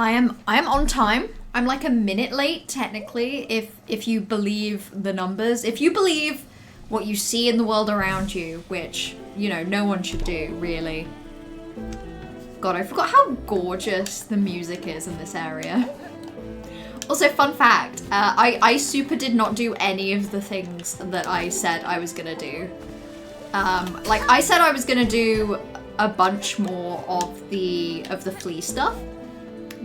I am on time. I'm like a minute late, technically, if you believe the numbers. If you believe what you see in the world around you, which, you know, no one should do, really. God, I forgot how gorgeous the music is in this area. Also, fun fact, I super did not do any of the things that I said I was gonna do. Like, I said I was gonna do a bunch more of the flea stuff.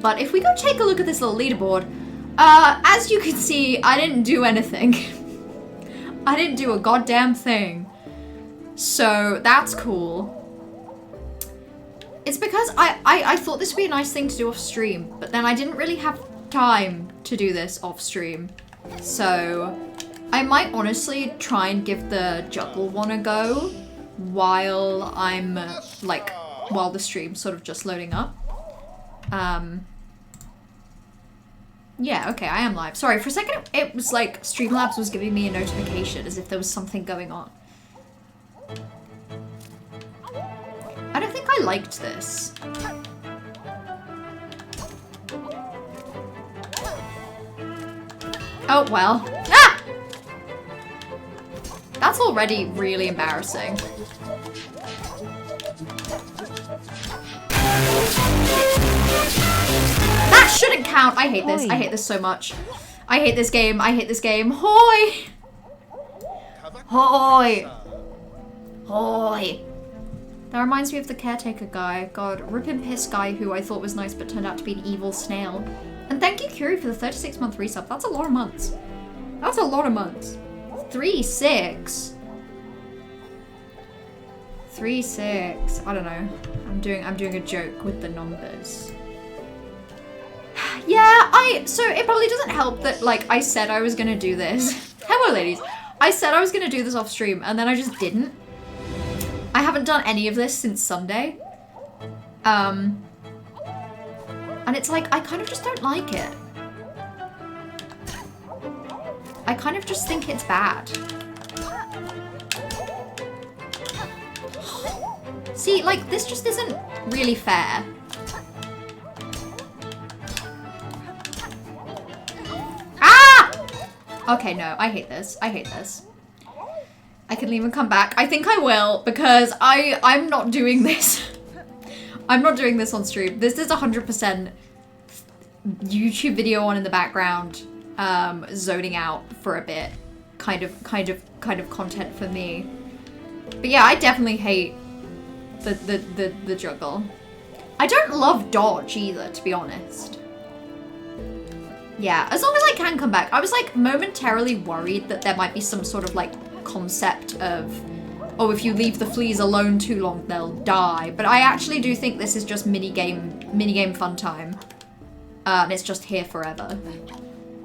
But if we go take a look at this little leaderboard, as you can see, I didn't do anything. I didn't do a goddamn thing. So, that's cool. It's because I thought this would be a nice thing to do off stream, but then I didn't really have time to do this off stream. So, I might honestly try and give the juggle one a go while I'm, like, while the stream's sort of just loading up. Yeah, okay, I am live. Sorry, for a second it was like Streamlabs was giving me a notification as if there was something going on. I don't think I liked this. Oh, well. Ah! That's already really embarrassing. That shouldn't count. I hate this. I hate this so much. I hate this game. I hate this game. Hoi! Hoi! Hoi! That reminds me of the caretaker guy. God, rip and piss guy who I thought was nice but turned out to be an evil snail. And thank you, Curie, for the 36-month resub. That's a lot of months. That's a lot of months. 3-6. 3-6. I don't know. I'm doing a joke with the numbers. Yeah, so it probably doesn't help that, like, I said I was gonna do this. Hello, ladies. I said I was gonna do this off stream, and then I just didn't. I haven't done any of this since Sunday. And it's like, I kind of just don't like it. I kind of just think it's bad. See, like, this just isn't really fair. Ah! Okay, no, I hate this. I hate this. I can leave and come back. I think I will, because I'm not doing this. I'm not doing this on stream. This is 100% YouTube video on in the background, zoning out for a bit. Kind of content for me. But yeah, I definitely hate the juggle. I don't love dodge either, to be honest. Yeah, as long as I can come back. I was like momentarily worried that there might be some sort of like concept of, oh, if you leave the fleas alone too long, they'll die. But I actually do think this is just minigame fun time. And it's just here forever.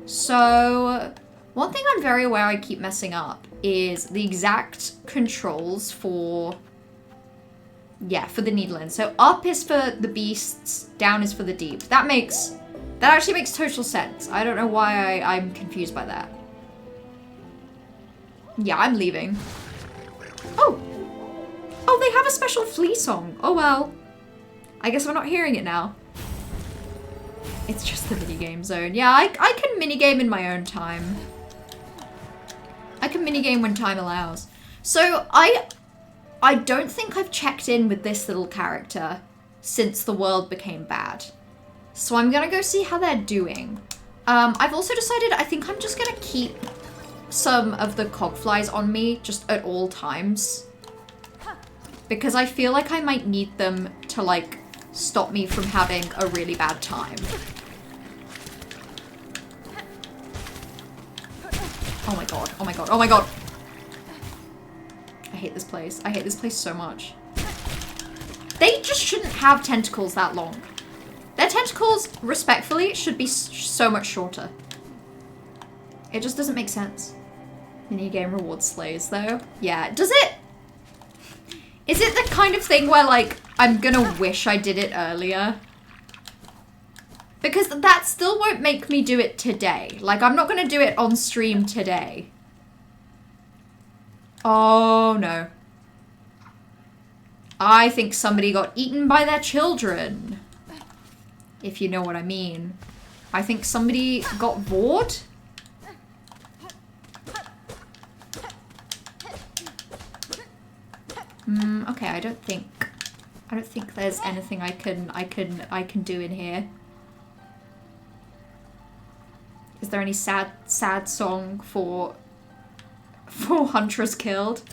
So, one thing I'm very aware I keep messing up is the exact controls for, yeah, for the needle end. So up is for the beasts, down is for the deep. That actually makes total sense. I don't know why I'm confused by that. Yeah, I'm leaving. Oh! Oh, they have a special flea song. Oh well. I guess we're not hearing it now. It's just the minigame zone. Yeah, I can minigame in my own time. I can minigame when time allows. So, I don't think I've checked in with this little character since the world became bad. So I'm gonna go see how they're doing. I've also decided I think I'm just gonna keep some of the cogflies on me just at all times. Because I feel like I might need them to, like, stop me from having a really bad time. Oh my god, oh my god, oh my god! I hate this place. I hate this place so much. They just shouldn't have tentacles that long. Their tentacles, respectfully, should be so much shorter. It just doesn't make sense. Minigame reward slays, though. Yeah, does it? Is it the kind of thing where, like, I'm gonna wish I did it earlier? Because that still won't make me do it today. Like, I'm not gonna do it on stream today. Oh, no. I think somebody got eaten by their children. if you know what I mean. I think somebody got bored. Okay, I don't think there's anything I can do in here. Is there any sad song for Huntress killed?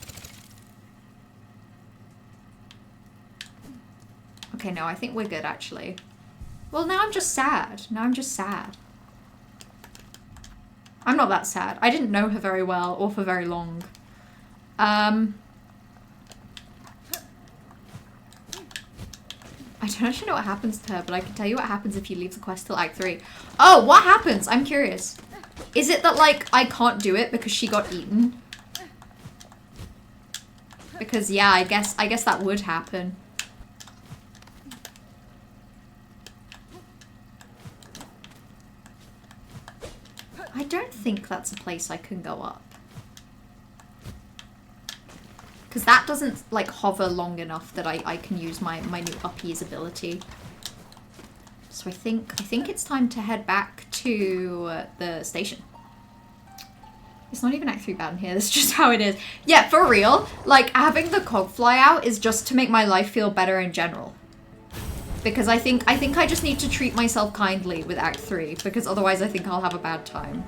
Okay, no, I think we're good actually. Well, now I'm just sad. Now I'm just sad. I'm not that sad. I didn't know her very well or for very long. I don't actually know what happens to her, but I can tell you what happens if you leave the quest till Act 3. Oh, what happens? I'm curious. Is it that, like, I can't do it because she got eaten? Because, yeah, I guess that would happen. I don't think that's a place I can go up. Because that doesn't, like, hover long enough that I can use my new uppies ability. So I think it's time to head back to the station. It's not even Act 3 bad in here, that's just how it is. Yeah, for real, like, having the cog fly out is just to make my life feel better in general. Because I think I just need to treat myself kindly with Act 3, because otherwise I think I'll have a bad time.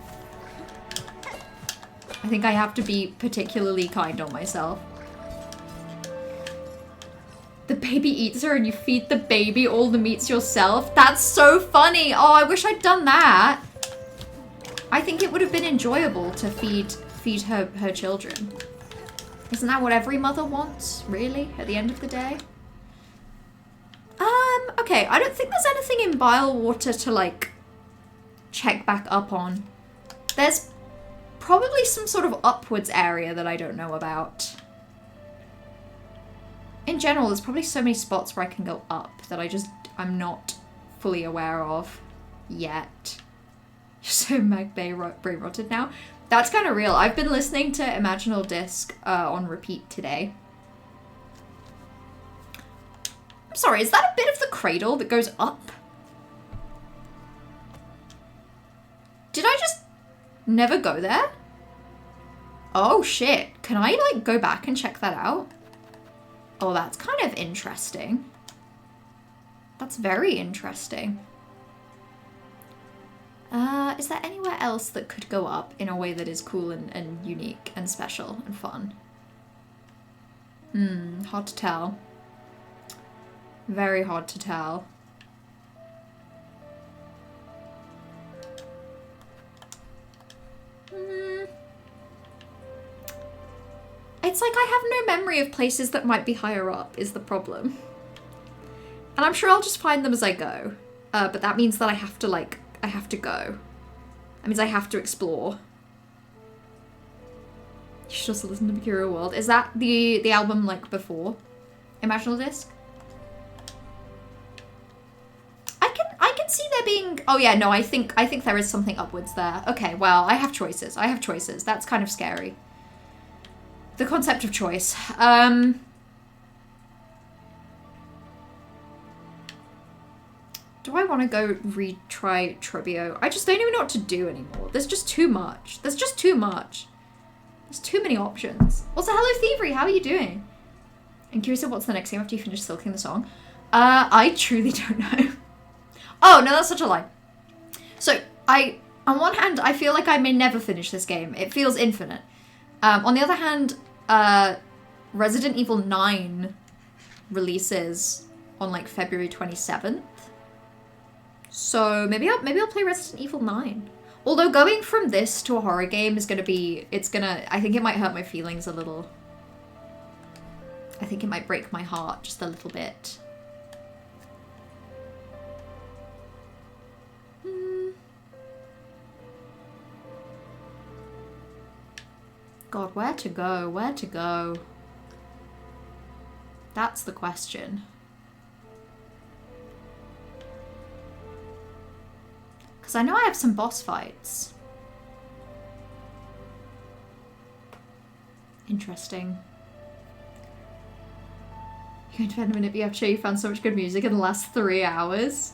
I think I have to be particularly kind on myself. The baby eats her and you feed the baby all the meats yourself? That's so funny! Oh, I wish I'd done that! I think it would have been enjoyable to feed her children. Isn't that what every mother wants, really, at the end of the day? Okay, I don't think there's anything in Bilewater to, like, check back up on. There's probably some sort of upwards area that I don't know about. In general, there's probably so many spots where I can go up that I'm not fully aware of yet. You're so brain rotted now. That's kind of real. I've been listening to Imaginal Disc on repeat today. I'm sorry, is that a bit of the cradle that goes up? Did I just never go there? Oh shit. Can I, like, go back and check that out? Oh, that's kind of interesting. That's very interesting. Is there anywhere else that could go up in a way that is cool and unique and special and fun? Hard to tell. Very hard to tell. It's like I have no memory of places that might be higher up is the problem. And I'm sure I'll just find them as I go. But that means that I have to, like, I have to go. That means I have to explore. You should also listen to Mercurial World. Is that the album, like, before Imaginal Disc? I can see there being... Oh yeah, no, I think there is something upwards there. Okay, well, I have choices. I have choices. That's kind of scary. The concept of choice. Do I want to go retry Trivio? I just don't even know what to do anymore. There's just too much. There's just too much. There's too many options. Also, hello Thievery, how are you doing? I'm curious what's the next game after you finish Silking the Song. I truly don't know. Oh, no, that's such a lie. So, on one hand, I feel like I may never finish this game. It feels infinite. On the other hand, Resident Evil 9 releases on, like, February 27th. So maybe I'll play Resident Evil 9. Although going from this to a horror game is gonna be, I think it might hurt my feelings a little. I think it might break my heart just a little bit. God, where to go? Where to go? That's the question. Because I know I have some boss fights. Interesting. You're going to spend a minute, but you have to show you found so much good music in the last 3 hours.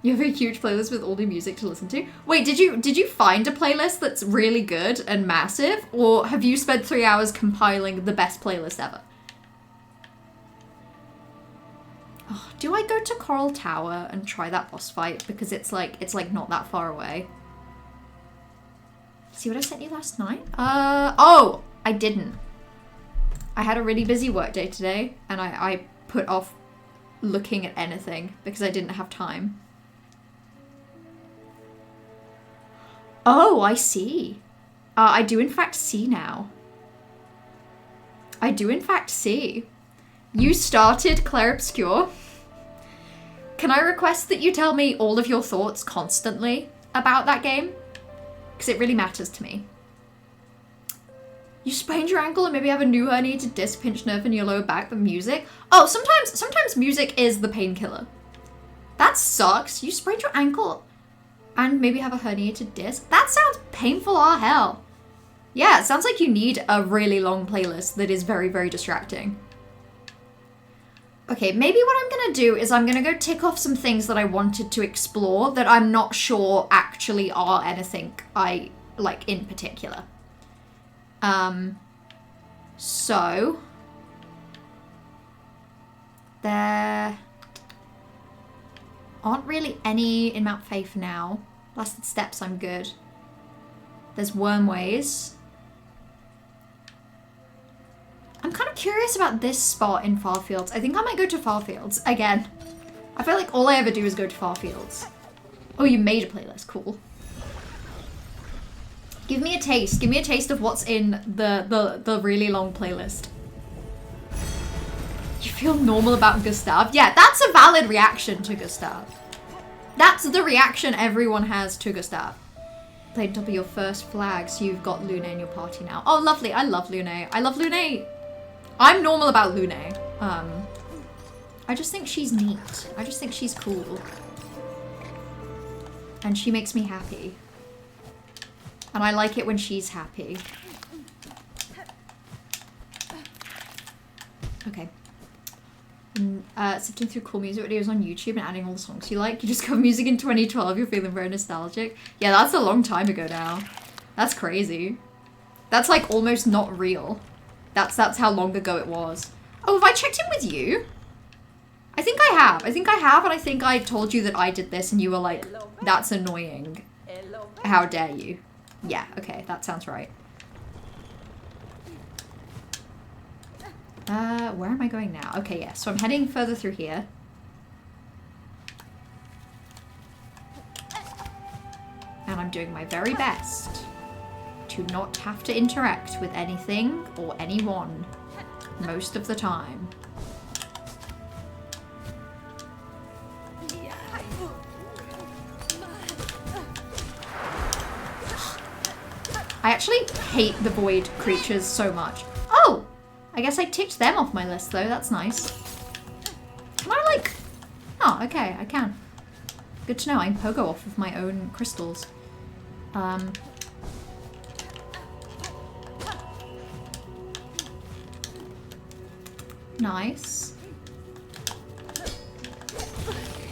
You have a huge playlist with all the music to listen to. Wait, did you find a playlist that's really good and massive, or have you spent 3 hours compiling the best playlist ever? Oh, do I go to Coral Tower and try that boss fight because it's like not that far away? See what I sent you last night? Oh, I didn't. I had a really busy work day today, and I put off looking at anything because I didn't have time. Oh, I see. I do in fact see now. I do in fact see. You started Claire Obscure. Can I request that you tell me all of your thoughts constantly about that game? Because it really matters to me. You sprained your ankle and maybe have a new herniated disc, pinched nerve in your lower back, but music? Oh, sometimes music is the painkiller. That sucks. You sprained your ankle and maybe have a herniated disc? That sounds painful as hell. Yeah, it sounds like you need a really long playlist that is very, very distracting. Okay, maybe what I'm gonna do is I'm gonna go tick off some things that I wanted to explore that I'm not sure actually are anything I like in particular. So there aren't really any in Mount Faith now. Blasted Steps, I'm good. There's Wormways. I'm kind of curious about this spot in Farfields. I think I might go to Farfields again. I feel like all I ever do is go to Farfields. Oh, you made a playlist. Cool. Give me a taste. Give me a taste of what's in the really long playlist. You feel normal about Gustav? Yeah, that's a valid reaction to Gustav. That's the reaction everyone has to Gustav. Played top of your first flag, so you've got Lune in your party now. Oh, lovely. I love Lune. I love Lune. I'm normal about Lune. I just think she's neat. I just think she's cool. And she makes me happy. And I like it when she's happy. Okay. Sifting through cool music videos on YouTube and adding all the songs you like. You discovered music in 2012, you're feeling very nostalgic. Yeah, that's a long time ago now. That's crazy. That's like almost not real. That's how long ago it was. Oh, have I checked in with you? I think I have. I think I have, and I think I told you that I did this and you were like, that's annoying. How dare you? Yeah, okay, that sounds right. Where am I going now? Okay, yeah, so I'm heading further through here. And I'm doing my very best to not have to interact with anything or anyone most of the time. I actually hate the void creatures so much. Oh! I guess I ticked them off my list though, that's nice. Can I like... Oh, okay, I can. Good to know, I can pogo off of my own crystals. Nice.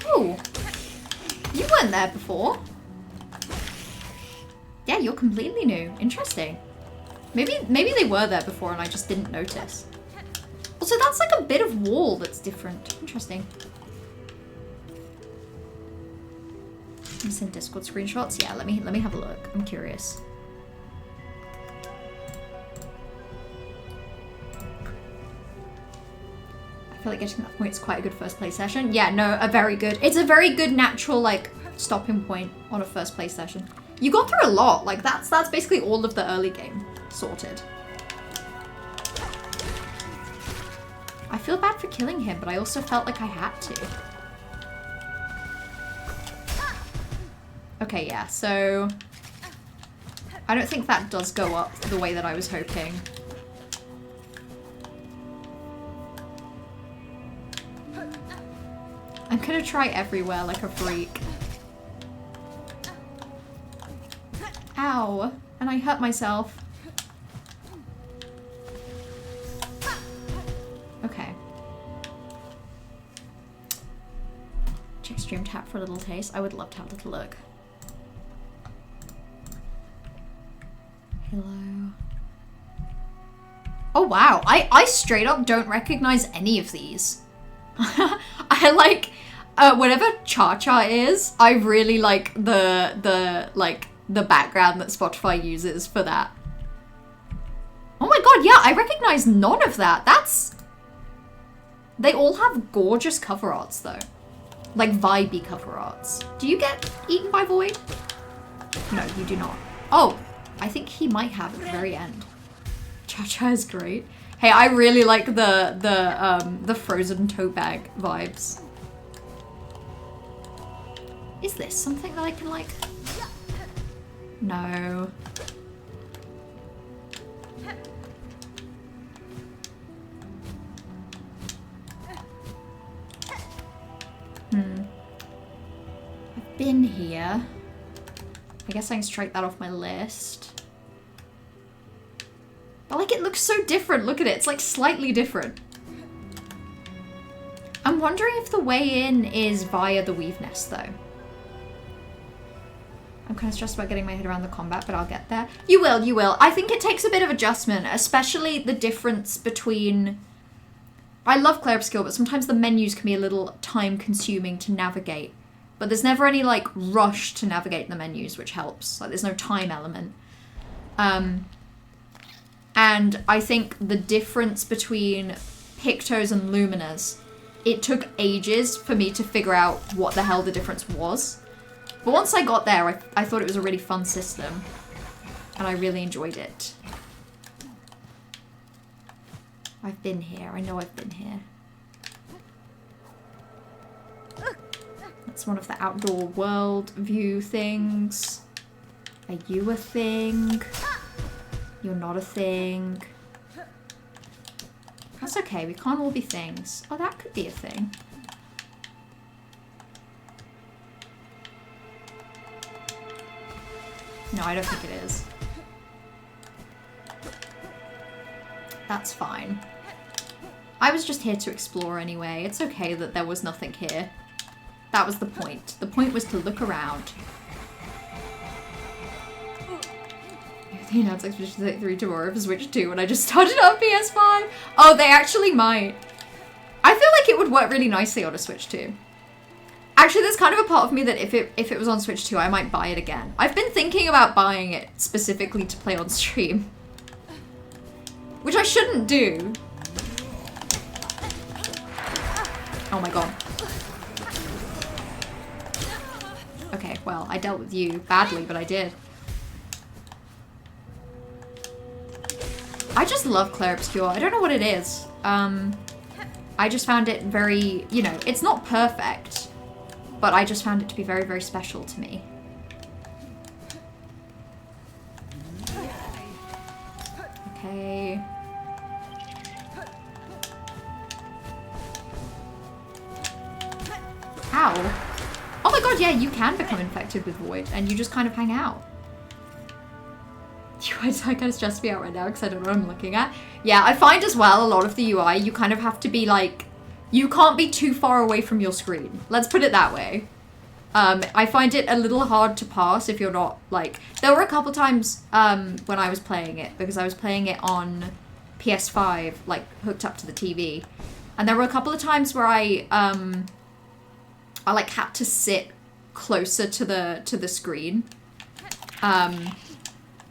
Ooh. You weren't there before. Yeah, you're completely new. Interesting. Maybe they were there before and I just didn't notice. Also, that's like a bit of wall that's different. Interesting. I'm send Discord screenshots. Yeah, let me have a look. I'm curious. I feel like getting to that point is quite a good first play session. Yeah, no, a very good. It's a very good natural like stopping point on a first play session. You got through a lot. Like that's basically all of the early game sorted. I feel bad for killing him, but I also felt like I had to. Okay, yeah, so I don't think that does go up the way that I was hoping. I'm gonna try everywhere like a freak. Ow, and I hurt myself. Okay. Check stream tap for for a little taste? I would love to have a little look. Hello. Oh wow, I straight up don't recognize any of these. I like, whatever Cha-Cha is, I really like the background that Spotify uses for that. Oh my god, yeah, I recognize none of that. They all have gorgeous cover arts though. Like vibey cover arts. Do you get eaten by Void? No, you do not. Oh, I think he might have at the very end. Cha-Cha is great. Hey, I really like the Frozen tote bag vibes. Is this something that I can like? No. I've been here. I guess I can strike that off my list. But like, it looks so different. Look at it. It's like slightly different. I'm wondering if the way in is via the weave nest though. I'm kind of stressed about getting my head around the combat, but I'll get there. You will, you will. I think it takes a bit of adjustment, especially the difference between... I love Clair Obscur, but sometimes the menus can be a little time consuming to navigate. But there's never any like rush to navigate the menus, which helps. Like there's no time element. And I think the difference between Pictos and Luminas, it took ages for me to figure out what the hell the difference was. But once I got there, I thought it was a really fun system. And I really enjoyed it. I've been here. I know I've been here. That's one of the outdoor world view things. Are you a thing? You're not a thing. That's okay. We can't all be things. Oh, that could be a thing. No, I don't think it is. That's fine. I was just here to explore anyway. It's okay that there was nothing here. That was the point. The point was to look around. They announced Xbox 3 tomorrow for Switch 2 and I just started on PS5. Oh, they actually might. I feel like it would work really nicely on a Switch 2. Actually, there's kind of a part of me that if it was on Switch 2, I might buy it again. I've been thinking about buying it specifically to play on stream. Which I shouldn't do. Oh my god. Okay, well, I dealt with you badly, but I did. I just love Clair Obscur. I don't know what it is. I just found it very, you know, it's not perfect, but I just found it to be very, very special to me. Okay. Ow. Oh my god, yeah, you can become infected with Void, and you just kind of hang out. UI design kind of stressed me out right now because I don't know what I'm looking at. Yeah, I find as well a lot of the UI, you kind of have to be like, you can't be too far away from your screen. Let's put it that way. I find it a little hard to pass if you're not like, there were a couple times when I was playing it, because I was playing it on PS5, like hooked up to the TV. And there were a couple of times where I like had to sit closer to the screen.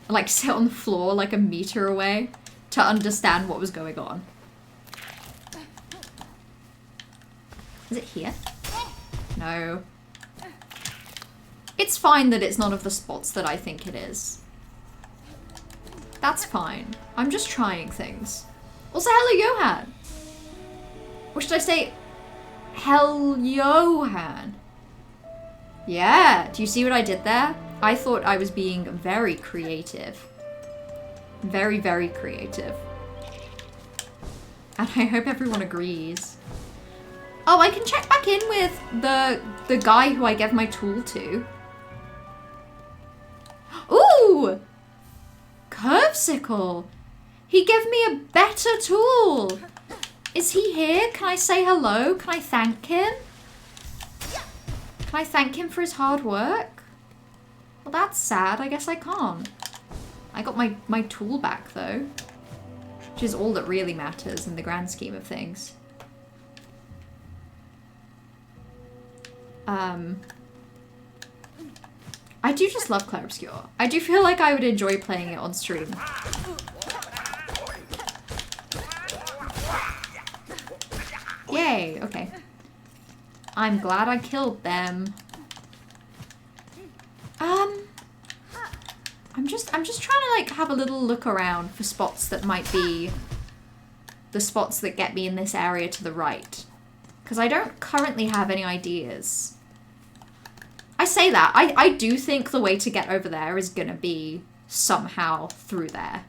Like sit on the floor like a meter away to understand what was going on. Is it here? No. It's fine that it's none of the spots that I think it is. That's fine. I'm just trying things. Also, hello, Johan. Or should I say, hell, Johan? Yeah, do you see what I did there? I thought I was being very creative. Very, very creative. And I hope everyone agrees. Oh, I can check back in with the guy who I gave my tool to. Ooh! Curvesicle! He gave me a better tool! Is he here? Can I say hello? Can I thank him? Can I thank him for his hard work? Well, that's sad. I guess I can't. I got my tool back, though. Which is all that really matters in the grand scheme of things. I do just love Clair Obscur. I do feel like I would enjoy playing it on stream. Yay, okay. I'm glad I killed them. I'm just trying to like have a little look around for spots that might be the spots that get me in this area to the right. Because I don't currently have any ideas. I say that. I do think the way to get over there is gonna be somehow through there.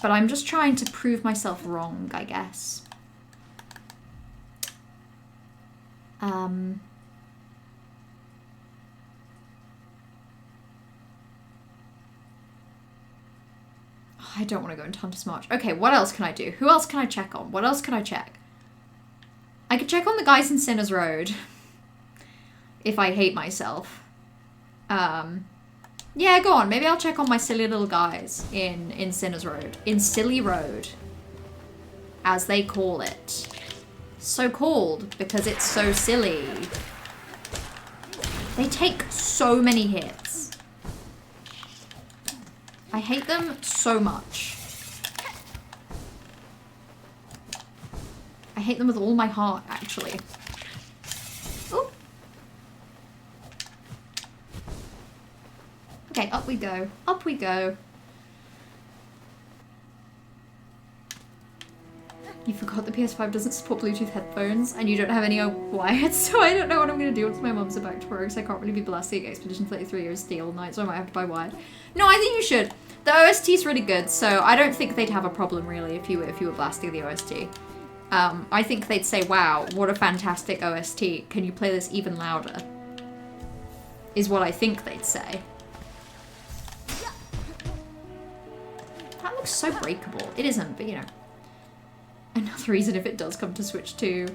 But I'm just trying to prove myself wrong, I guess. I don't want to go into Hunter's March. Okay, what else can I do? Who else can I check on? What else can I check? I could check on the guys in Sinner's Road. If I hate myself. Yeah, go on. Maybe I'll check on my silly little guys in Sinner's Road. In Silly Road. As they call it. So called because it's so silly. They take so many hits. I hate them so much. I hate them with all my heart, actually. Ooh. Okay, up we go. Up we go. You forgot the PS5 doesn't support Bluetooth headphones, and you don't have any wired, so I don't know what I'm going to do once my mum's back to work, because I can't really be blasting Expedition 33 or Steel all night, so I might have to buy wired. No, I think you should. The OST is really good, so I don't think they'd have a problem, really, if you were blasting the OST. I think they'd say, wow, what a fantastic OST. Can you play this even louder? Is what I think they'd say. That looks so breakable. It isn't, but you know. Another reason if it does come to Switch 2.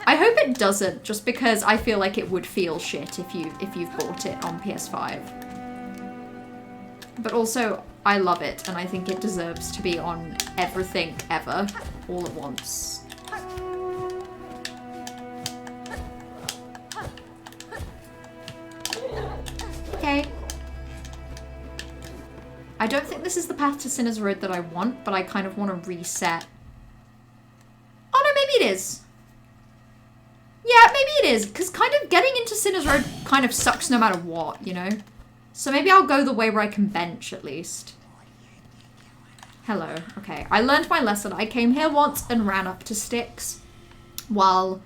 I hope it doesn't, just because I feel like it would feel shit if you've bought it on PS5. But also, I love it, and I think it deserves to be on everything ever, all at once. Okay. I don't think this is the path to Sinner's Road that I want, but I kind of want to reset. Oh no, maybe it is. Yeah, maybe it is, because kind of getting into Sinner's Road kind of sucks no matter what, you know? So maybe I'll go the way where I can bench, at least. Hello. Okay, I learned my lesson. I came here once and ran up to Styx while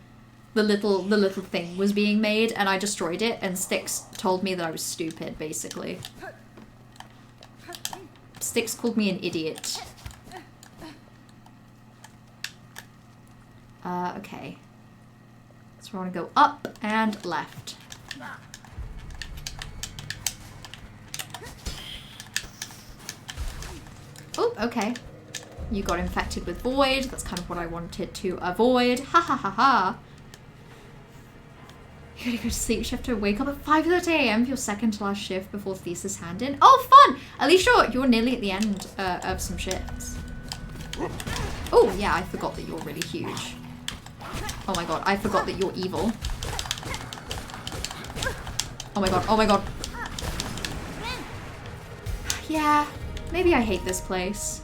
the little thing was being made, and I destroyed it, and Styx told me that I was stupid, basically. Styx called me an idiot. Okay. So I want to go up and left. Oh, okay. You got infected with Void. That's kind of what I wanted to avoid. Ha ha ha ha. You're gonna go to sleep. You have to wake up at 5:30 AM for your second to last shift before thesis hand-in. Oh, fun! At least you're nearly at the end of some shifts. Oh, yeah, I forgot that you're really huge. Oh my god, I forgot that you're evil. Oh my god, oh my god. Yeah, maybe I hate this place.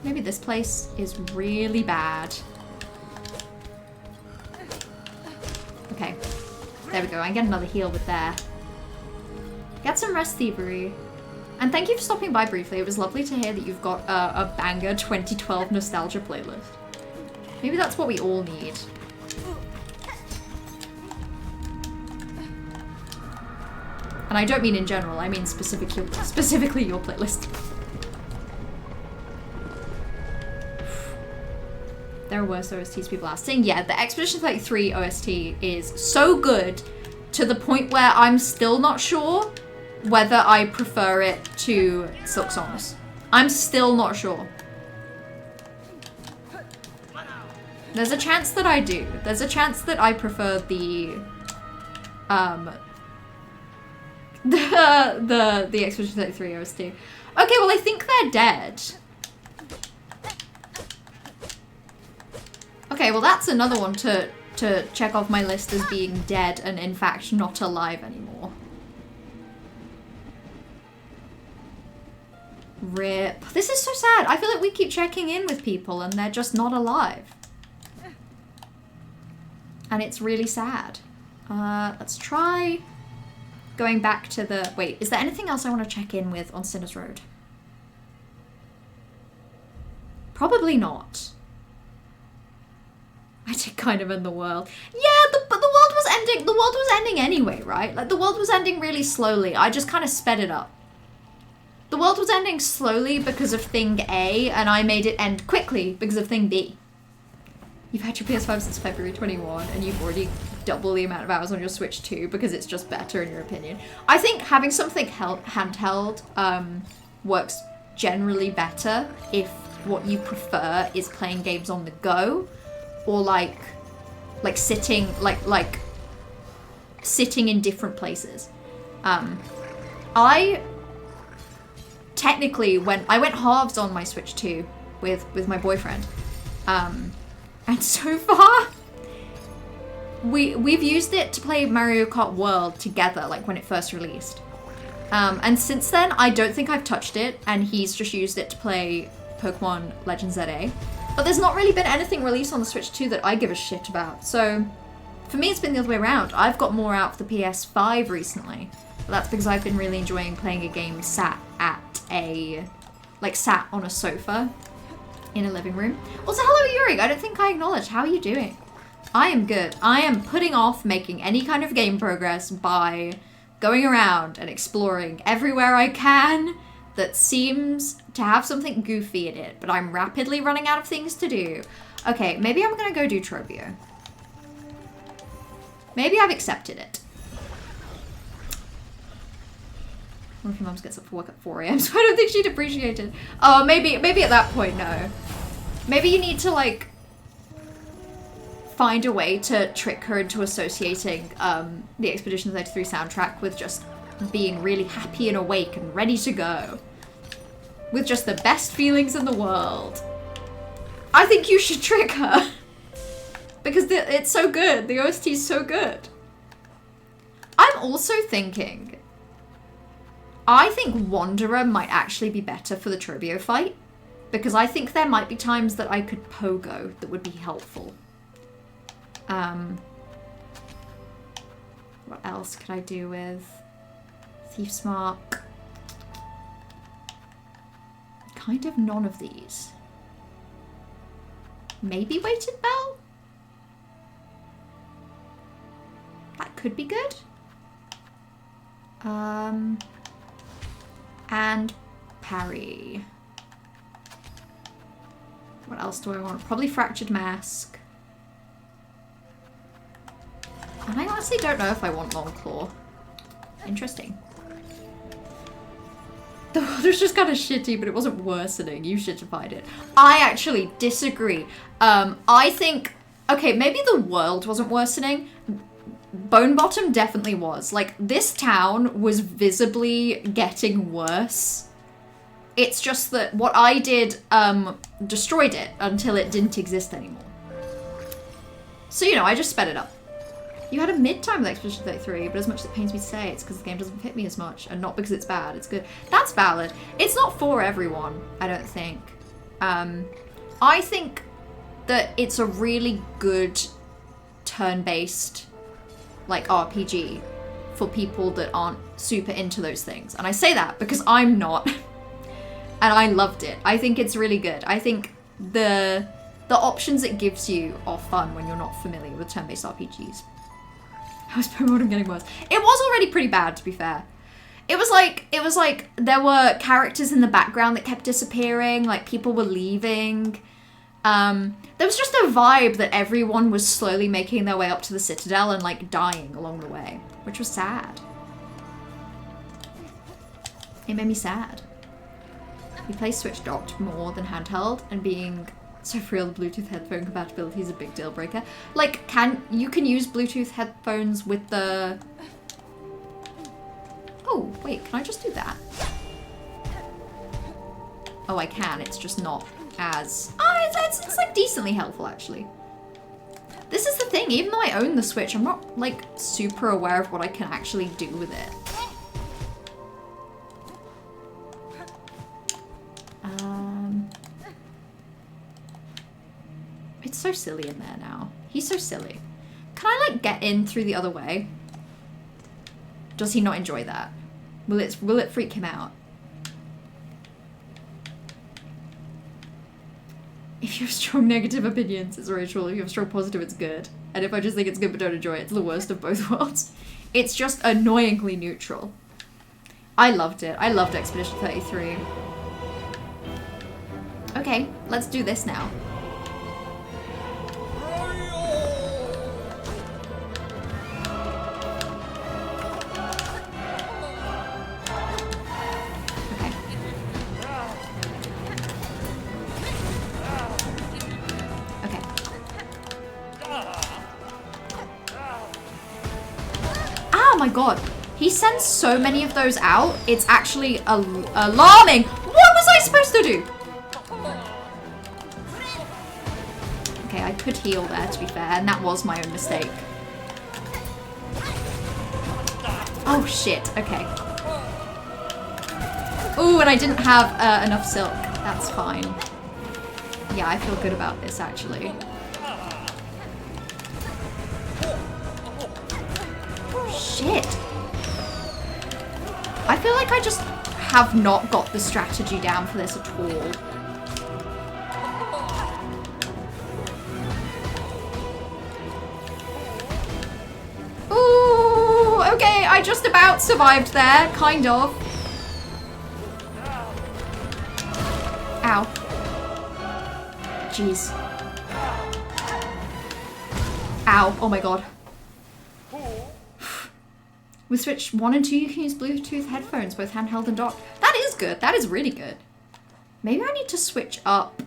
Maybe this place is really bad. Okay, there we go. I can get another heal with there. Get some rest, thievery. And thank you for stopping by briefly. It was lovely to hear that you've got a banger 2012 nostalgia playlist. Maybe that's what we all need. And I don't mean in general, I mean specifically your playlist. There are worse OSTs to be blasting. Yeah, the Expedition 33 OST is so good to the point where I'm still not sure whether I prefer it to SILKSONG's. I'm still not sure. There's a chance that I do. There's a chance that I prefer the Expedition 33 OST. Okay, well I think they're dead. Okay, well that's another one to check off my list as being dead and in fact not alive anymore. RIP. This is so sad. I feel like we keep checking in with people and they're just not alive. And it's really sad. Let's try going back to the... Wait, is there anything else I want to check in with on Sinner's Road? Probably not. I did kind of end the world. Yeah, but the world was ending. The world was ending anyway, right? Like the world was ending really slowly. I just kind of sped it up. The world was ending slowly because of thing A, and I made it end quickly because of thing B. You've had your PS5 since February 21, and you've already double the amount of hours on your Switch 2 because it's just better in your opinion. I think having something handheld works generally better if what you prefer is playing games on the go, or like sitting like sitting in different places. I technically went halves on my Switch 2 with my boyfriend, and so far we've used it to play Mario Kart World together, like when it first released, and since then I don't think I've touched it, and he's just used it to play Pokemon Legends ZA. But there's not really been anything released on the Switch 2 that I give a shit about. So for me, it's been the other way around. I've got more out for the PS5 recently. But that's because I've been really enjoying playing a game sat on a sofa in a living room. Also, hello Yuri. I don't think I acknowledged. How are you doing? I am good. I am putting off making any kind of game progress by going around and exploring everywhere I can that seems to have something goofy in it, but I'm rapidly running out of things to do. Okay, maybe I'm gonna go do Trobio. Maybe I've accepted it. What if your mum gets up for work at 4 AM, so I don't think she'd appreciate it. Oh, maybe at that point, no. Maybe you need to, like, find a way to trick her into associating the Expedition 33 soundtrack with just being really happy and awake and ready to go. With just the best feelings in the world. I think you should trick her. Because it's so good. The OST is so good. I'm also thinking, I think Wanderer might actually be better for the Trobio fight. Because I think there might be times that I could pogo that would be helpful. What else could I do with Thief's Mark? Kind of none of these. Maybe Weighted Bell? That could be good. And Parry. What else do I want? Probably Fractured Mask. And I honestly don't know if I want Long Claw. Interesting. The world was just kind of shitty, but it wasn't worsening. You shitified it. I actually disagree. I think... Okay, maybe the world wasn't worsening. Bone Bottom definitely was. Like, this town was visibly getting worse. It's just that what I did destroyed it until it didn't exist anymore. So, you know, I just sped it up. You had a mid-time with Expedition 33, but as much as it pains me to say, it's because the game doesn't fit me as much, and not because it's bad, it's good. That's valid. It's not for everyone, I don't think. I think that it's a really good turn-based, like, RPG for people that aren't super into those things. And I say that because I'm not. And I loved it. I think it's really good. I think the options it gives you are fun when you're not familiar with turn-based RPGs. How's Pokemon getting worse? It was already pretty bad, to be fair. It was like there were characters in the background that kept disappearing, like people were leaving. There was just a vibe that everyone was slowly making their way up to the Citadel and like dying along the way, which was sad. It made me sad. We play Switch docked more than handheld, and being So for real, the Bluetooth headphone compatibility is a big deal breaker. Like, you can use Bluetooth headphones with the... Oh, wait, can I just do that? Oh, I can, it's just not as... Oh, it's like decently helpful, actually. This is the thing, even though I own the Switch, I'm not, like, super aware of what I can actually do with it. It's so silly in there now. He's so silly. Can I, like, get in through the other way? Does he not enjoy that? Will it freak him out? If you have strong negative opinions, it's Rachel. If you have strong positive, it's good. And if I just think it's good but don't enjoy it, it's the worst of both worlds. It's just annoyingly neutral. I loved it. I loved Expedition 33. Okay, let's do this now. Oh my god, he sends so many of those out, it's actually alarming. What was I supposed to do? Okay, I could heal there, to be fair, and that was my own mistake. Oh shit, okay. Ooh, and I didn't have enough silk. That's fine. Yeah, I feel good about this, actually. Shit. I feel like I just have not got the strategy down for this at all. Ooh, okay, I just about survived there, kind of. Ow. Jeez. Ow, oh my god. With Switch 1 and 2, you can use Bluetooth headphones, both handheld and docked. That is good. That is really good. Maybe I need to switch up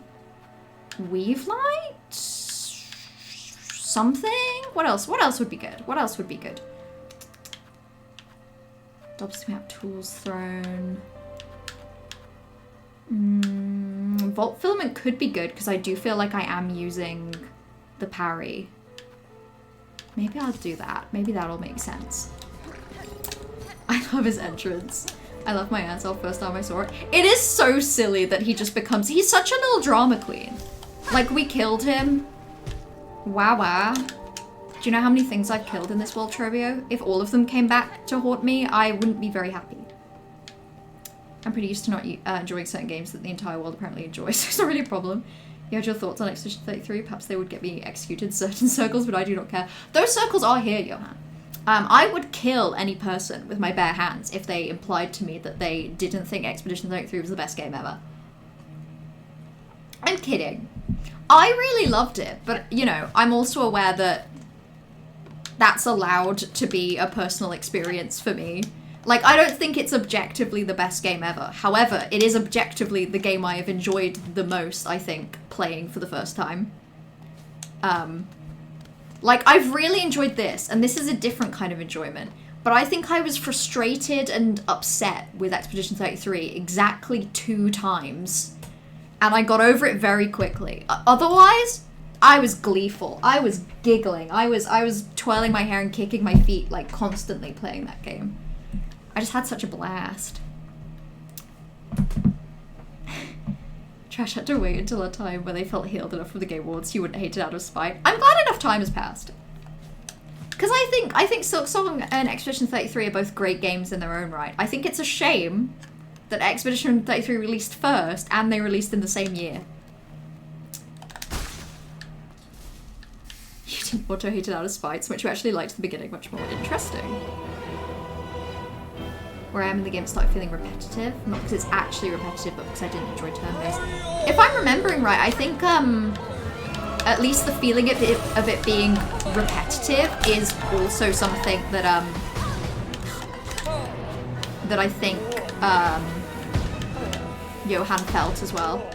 Weave Light? Something? What else? What else would be good? What else would be good? Dobs Map Tools Thrown. Vault Filament could be good because I do feel like I am using the parry. Maybe I'll do that. Maybe that'll make sense. I love his entrance. I love my Ansel first time I saw it. It is so silly that he just becomes... He's such a little drama queen. Like, we killed him. Wow. Do you know how many things I've killed in this world, Trivio? If all of them came back to haunt me, I wouldn't be very happy. I'm pretty used to not enjoying certain games that the entire world apparently enjoys, so it's not really a problem. You had your thoughts on Expedition 33? Perhaps they would get me executed in certain circles, but I do not care. Those circles are here, Johan. I would kill any person with my bare hands if they implied to me that they didn't think Expedition 33 was the best game ever. I'm kidding. I really loved it, but, you know, I'm also aware that that's allowed to be a personal experience for me. Like, I don't think it's objectively the best game ever. However, it is objectively the game I have enjoyed the most, I think, playing for the first time. Like, I've really enjoyed this, and this is a different kind of enjoyment. But I think I was frustrated and upset with Expedition 33 exactly 2 times. And I got over it very quickly. Otherwise, I was gleeful. I was giggling. I was twirling my hair and kicking my feet, like, constantly playing that game. I just had such a blast. Trash had to wait until a time where they felt healed enough from the Game Awards he wouldn't hate it out of spite. I'm glad enough time has passed. Because I think SILKSONG and Expedition 33 are both great games in their own right. I think it's a shame that Expedition 33 released first and they released in the same year. You didn't auto-hate it out of spite, so much you actually liked the beginning much more. Interesting. Where I am in the game started feeling repetitive. Not because it's actually repetitive, but because I didn't enjoy turn-based. If I'm remembering right, I think at least the feeling of it being repetitive is also something that that I think Johan felt as well.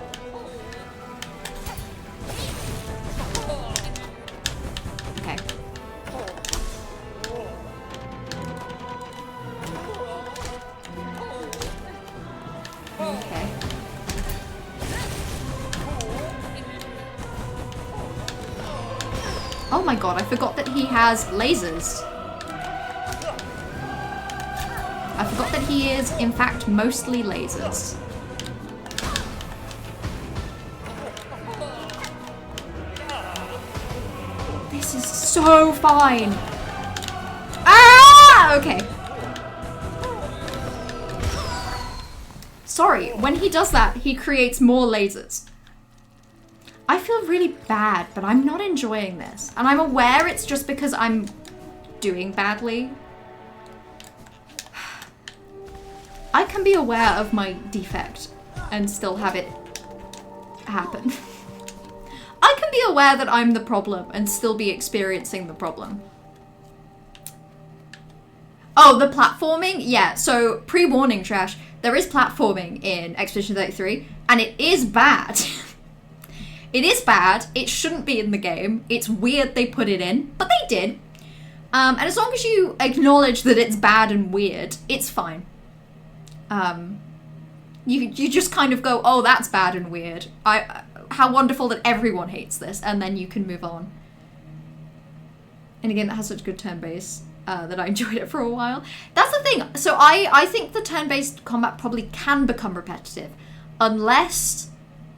Oh my god, I forgot that he has lasers. I forgot that he is, in fact, mostly lasers. This is so fine. Ah! Okay. Sorry, when he does that, he creates more lasers. I feel really bad, but I'm not enjoying this. And I'm aware it's just because I'm doing badly. I can be aware of my defect and still have it happen. I can be aware that I'm the problem and still be experiencing the problem. Oh, the platforming? Yeah, so pre-warning, Trash. There is platforming in Expedition 33, and it is bad. It is bad. It shouldn't be in the game. It's weird they put it in, but they did. And as long as you acknowledge that it's bad and weird, it's fine. You just kind of go, oh, that's bad and weird. How wonderful that everyone hates this, and then you can move on. And again, that has such good turn-based that I enjoyed it for a while. That's the thing. So I think the turn-based combat probably can become repetitive, unless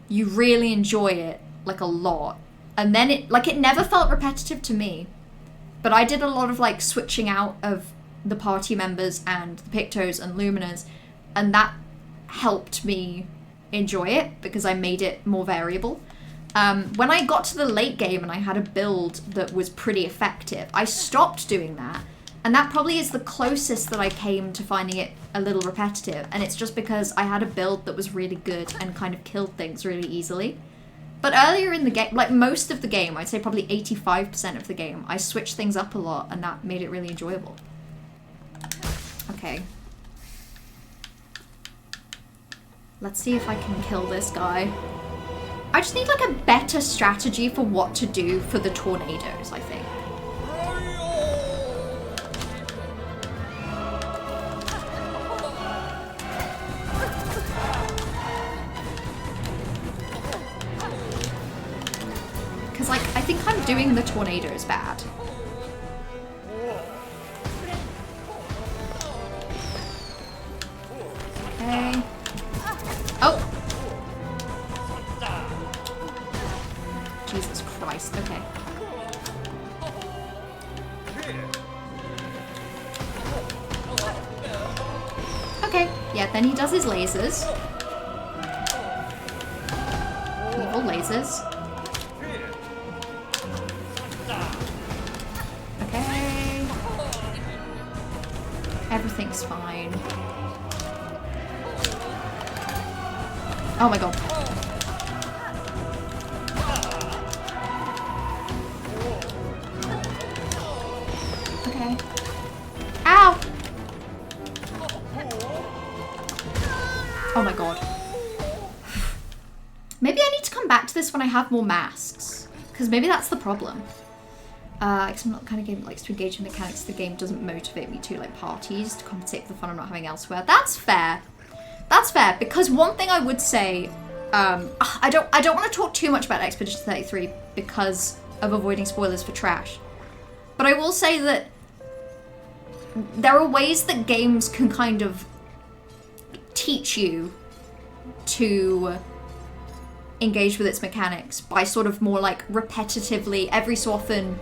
you really enjoy it like a lot. And then it never felt repetitive to me. But I did a lot of like switching out of the party members and the Pictos and Luminas, and that helped me enjoy it because I made it more variable. When I got to the late game and I had a build that was pretty effective, I stopped doing that. And that probably is the closest that I came to finding it a little repetitive. And it's just because I had a build that was really good and kind of killed things really easily. But earlier in the game, like most of the game, I'd say probably 85% of the game, I switched things up a lot and that made it really enjoyable. Okay. Let's see if I can kill this guy. I just need like a better strategy for what to do for the tornadoes, I think. Because like, I think I'm doing the tornadoes bad. Okay. Oh! Jesus Christ, okay. Okay, yeah, then he does his lasers. Evil lasers. Okay. Everything's fine. Oh my god. Okay. Ow! Oh my god. Maybe I need to come back to this when I have more masks. Because maybe that's the problem. Because I'm not the kind of game that likes to engage in mechanics. The game doesn't motivate me to, like, parties to compensate for the fun I'm not having elsewhere. That's fair. That's fair, because one thing I would say, I don't want to talk too much about Expedition 33 because of avoiding spoilers for Trash. But I will say that there are ways that games can kind of teach you to engage with its mechanics by sort of more like repetitively, every so often,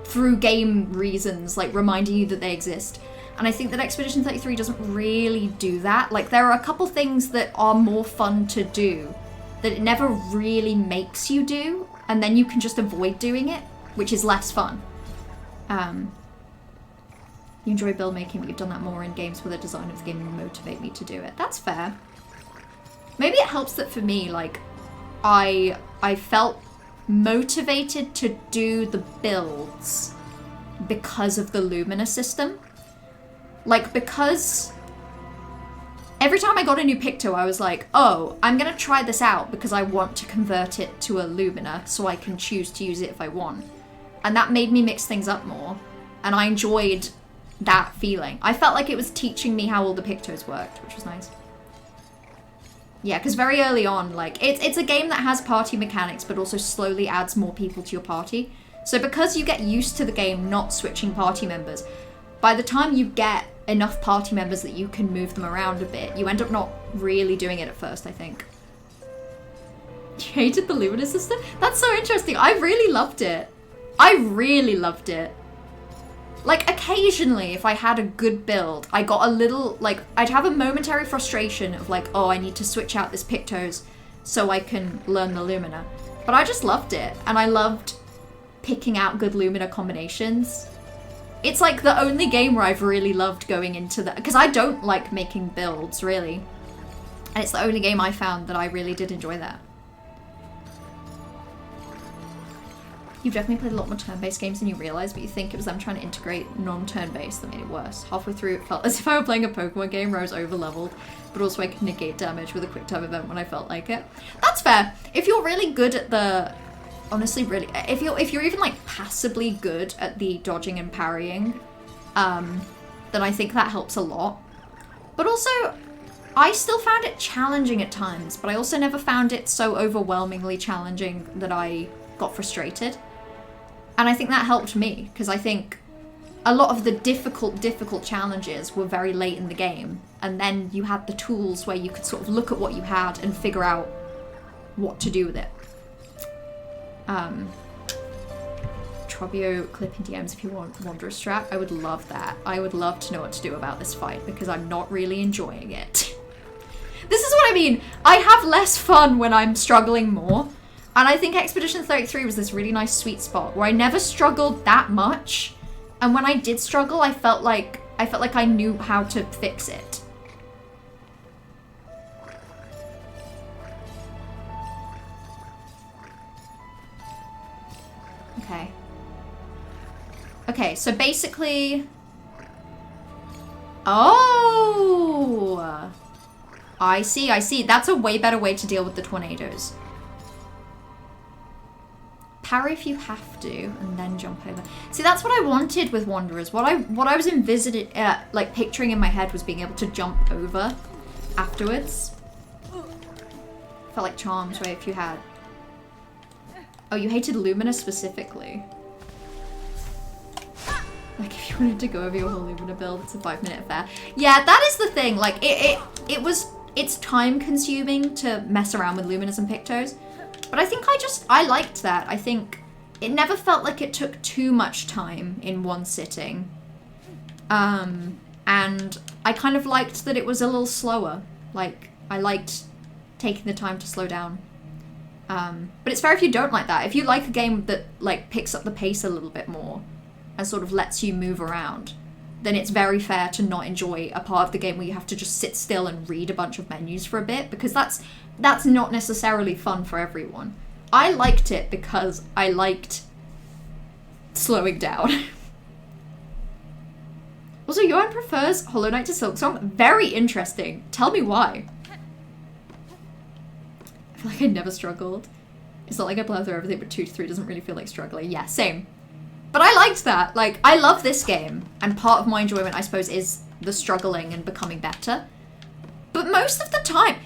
through game reasons, like reminding you that they exist. And I think that Expedition 33 doesn't really do that. Like, there are a couple things that are more fun to do that it never really makes you do, and then you can just avoid doing it, which is less fun. You enjoy build making, but you've done that more in games where the design of the game motivate me to do it. That's fair. Maybe it helps that for me, like, I felt motivated to do the builds because of the Lumina system. Like, because every time I got a new Picto, I was like, oh, I'm gonna try this out because I want to convert it to a Lumina so I can choose to use it if I want. And that made me mix things up more. And I enjoyed that feeling. I felt like it was teaching me how all the Pictos worked, which was nice. Yeah, because very early on, like, it's a game that has party mechanics, but also slowly adds more people to your party. So because you get used to the game not switching party members, by the time you get enough party members that you can move them around a bit, you end up not really doing it at first, I think. You hated the Lumina system? That's so interesting. I really loved it. I really loved it. Like, occasionally, if I had a good build, I got a little, like, I'd have a momentary frustration of like, oh, I need to switch out this Pictos so I can learn the Lumina. But I just loved it, and I loved picking out good Lumina combinations. It's like the only game where I've really loved going into the, because I don't like making builds, really. And it's the only game I found that I really did enjoy that. You've definitely played a lot more turn-based games than you realise, but you think it was them trying to integrate non-turn-based that made it worse. Halfway through, it felt as if I were playing a Pokemon game where I was over-leveled, but also I could negate damage with a quick-time event when I felt like it. That's fair. If you're really good at the... Honestly, really... If you're even, like, passably good at the dodging and parrying, then I think that helps a lot. But also, I still found it challenging at times, but I also never found it so overwhelmingly challenging that I got frustrated. And I think that helped me, because I think a lot of the difficult challenges were very late in the game, and then you had the tools where you could sort of look at what you had and figure out what to do with it. Trobio clip in DMs if you want Wanderer's Strat. I would love that. I would love to know what to do about this fight, because I'm not really enjoying it. This is what I mean. I have less fun when I'm struggling more. And I think Expedition 33 was this really nice sweet spot where I never struggled that much. And when I did struggle, I felt like I knew how to fix it. Okay. Okay, so basically... Oh! I see. That's a way better way to deal with the tornadoes. Parry if you have to, and then jump over. See, that's what I wanted with Wanderers. What I was envisioning, like picturing in my head, was being able to jump over afterwards. Felt like Charms, where if you had... Oh, you hated Lumina specifically. Like, if you wanted to go over your whole Lumina build, it's a 5-minute affair. Yeah, that is the thing. Like, it's time consuming to mess around with Luminas and Pictos. But I think I liked that. I think it never felt like it took too much time in one sitting. And I kind of liked that it was a little slower. Like, I liked taking the time to slow down. But it's fair if you don't like that. If you like a game that, like, picks up the pace a little bit more and sort of lets you move around, then it's very fair to not enjoy a part of the game where you have to just sit still and read a bunch of menus for a bit, because that's not necessarily fun for everyone. I liked it because I liked slowing down. Also, Johan prefers Hollow Knight to Silksong. Very interesting. Tell me why. I feel like I never struggled. It's not like I plow through everything, but 2 to 3 doesn't really feel like struggling. Yeah, same. But I liked that. Like, I love this game, and part of my enjoyment, I suppose, is the struggling and becoming better. But most of the time,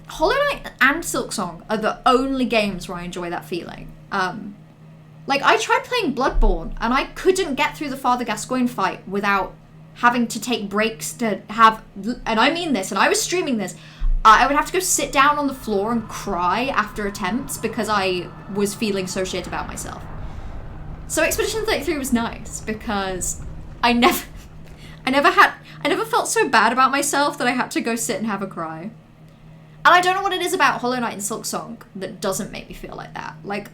Hollow Knight and Silksong are the only games where I enjoy that feeling. Like, I tried playing Bloodborne, and I couldn't get through the Father Gascoigne fight without having to take breaks to have... And I mean this, and I was streaming this. I would have to go sit down on the floor and cry after attempts because I was feeling so shit about myself. So Expedition 33 was nice because I never felt so bad about myself that I had to go sit and have a cry. And I don't know what it is about Hollow Knight and Silksong that doesn't make me feel like that. Like,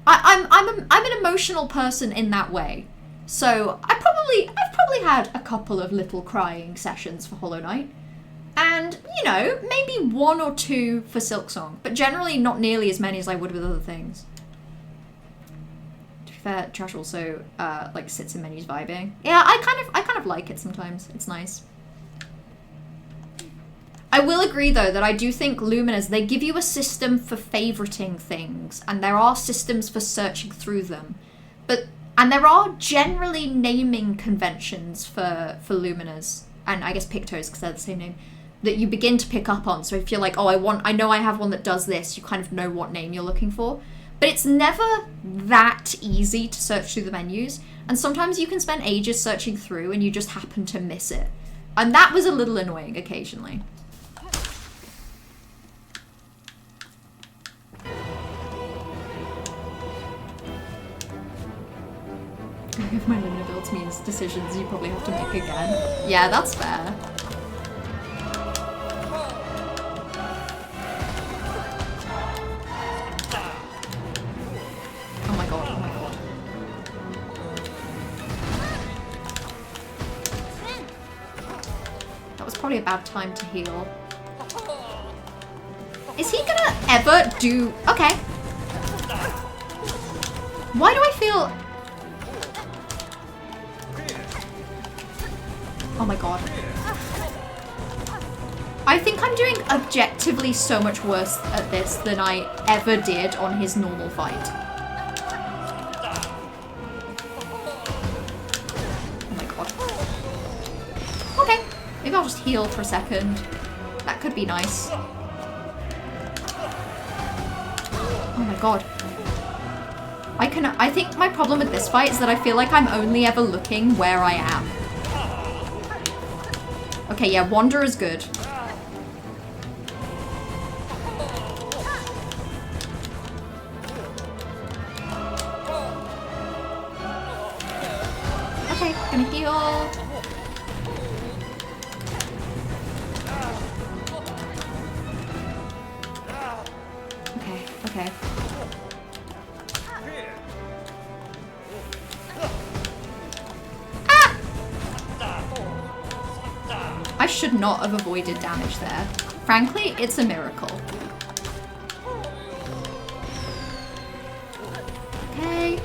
I'm an emotional person in that way. So I've probably had a couple of little crying sessions for Hollow Knight. And, you know, maybe 1 or 2 for Silksong, but generally not nearly as many as I would with other things. To be fair, Trash also like sits in menus vibing. Yeah, I kind of like it sometimes. It's nice. I will agree though that I do think Luminas, they give you a system for favoriting things, and there are systems for searching through them. And there are generally naming conventions for Luminas, and I guess Pictos because they're the same name, that you begin to pick up on. So if you're like, oh, I know I have one that does this, you kind of know what name you're looking for. But it's never that easy to search through the menus. And sometimes you can spend ages searching through and you just happen to miss it. And that was a little annoying occasionally. If my Lumina builds means decisions you probably have to make again. Yeah, that's fair. Oh my god, oh my god. That was probably a bad time to heal. Is he gonna ever do... Okay. Why do I feel... Oh my god. I think I'm doing objectively so much worse at this than I ever did on his normal fight. Oh my god. Okay, maybe I'll just heal for a second. That could be nice. Oh my god. I think my problem with this fight is that I feel like I'm only ever looking where I am. Okay, yeah, Wander is good. Okay, gonna heal. Okay, okay. I should not have avoided damage there. Frankly, it's a miracle. Okay.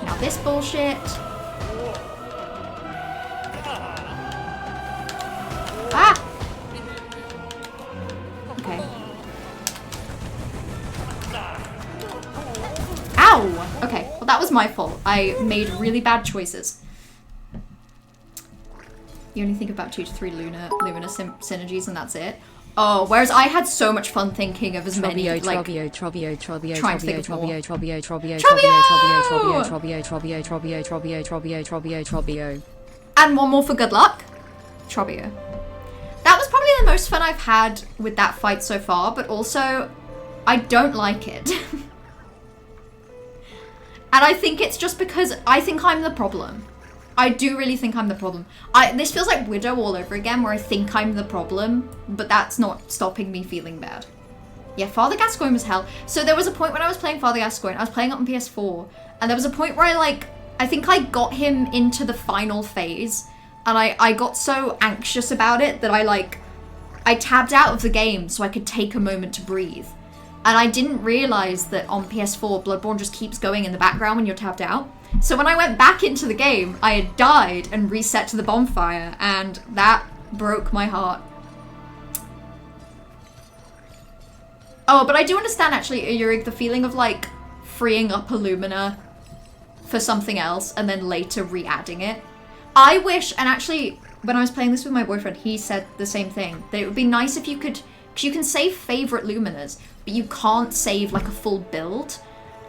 Now this bullshit. Ah! Okay. Ow! Okay, well that was my fault. I made really bad choices. You only think about 2 to 3 Lumina synergies and that's it. Oh, whereas I had so much fun thinking of as many, like... trying to think of more. And one more for good luck. Trobio. That was probably the most fun I've had with that fight so far, but also, I don't like it. And I think it's just because I think I'm the problem. I do really think I'm the problem. This feels like Widow all over again, where I think I'm the problem, but that's not stopping me feeling bad. Yeah, Father Gascoigne was hell. So there was a point when I was playing Father Gascoigne, I was playing it on PS4, and there was a point where I think I got him into the final phase, and I got so anxious about it that I tabbed out of the game so I could take a moment to breathe. And I didn't realize that on PS4, Bloodborne just keeps going in the background when you're tabbed out. So when I went back into the game, I had died and reset to the bonfire, and that broke my heart. Oh, but I do understand, actually, Yurig, the feeling of, like, freeing up a Lumina for something else and then later re-adding it. I wish, and actually, when I was playing this with my boyfriend, he said the same thing, that it would be nice if you could, because you can save favorite Luminas, but you can't save, like, a full build.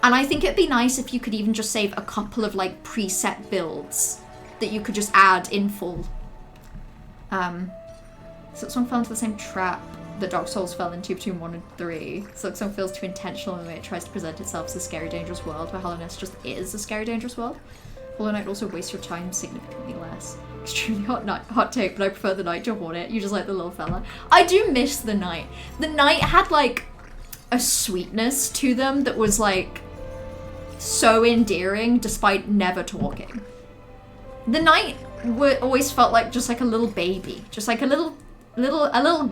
And I think it'd be nice if you could even just save a couple of, like, preset builds that you could just add in full. SILKSONG fell into the same trap that Dark Souls fell into between 1 and 3. SILKSONG feels too intentional in the way it tries to present itself as a scary, dangerous world, where Hollow Knight just is a scary, dangerous world. Hollow Knight also wastes your time significantly less. Extremely hot take, but I prefer the Knight to Hornet. You just like the little fella. I do miss the Knight. The Knight had, like, a sweetness to them that was, like, so endearing despite never talking. The Knight always felt like just like a little baby, just like a little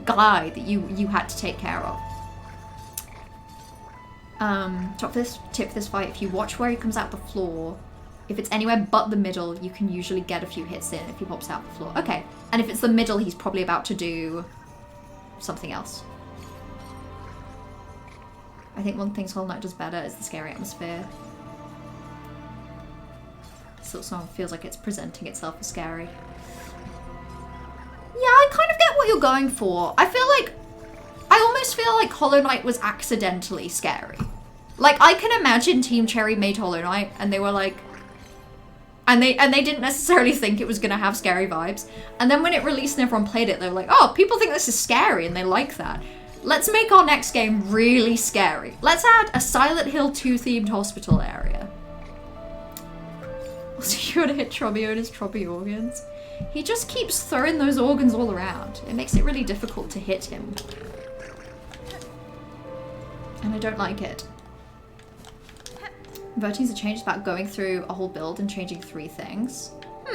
guy that you had to take care of. Tip for this fight: if you watch where he comes out the floor, if it's anywhere but the middle, you can usually get a few hits in if he pops out the floor. Okay, and if it's the middle, he's probably about to do something else. I think one thing Hollow Knight does better is the scary atmosphere. SILKSONG feels like it's presenting itself as scary. Yeah, I kind of get what you're going for. I almost feel like Hollow Knight was accidentally scary. Like, I can imagine Team Cherry made Hollow Knight, and they were like... And they didn't necessarily think it was gonna have scary vibes. And then when it released and everyone played it, they were like, oh, people think this is scary, and they like that. Let's make our next game really scary. Let's add a Silent Hill 2 themed hospital area. So you gotta hit Trobby on his Trobby organs. He just keeps throwing those organs all around. It makes it really difficult to hit him. And I don't like it. Voting's a change about going through a whole build and changing 3 things. I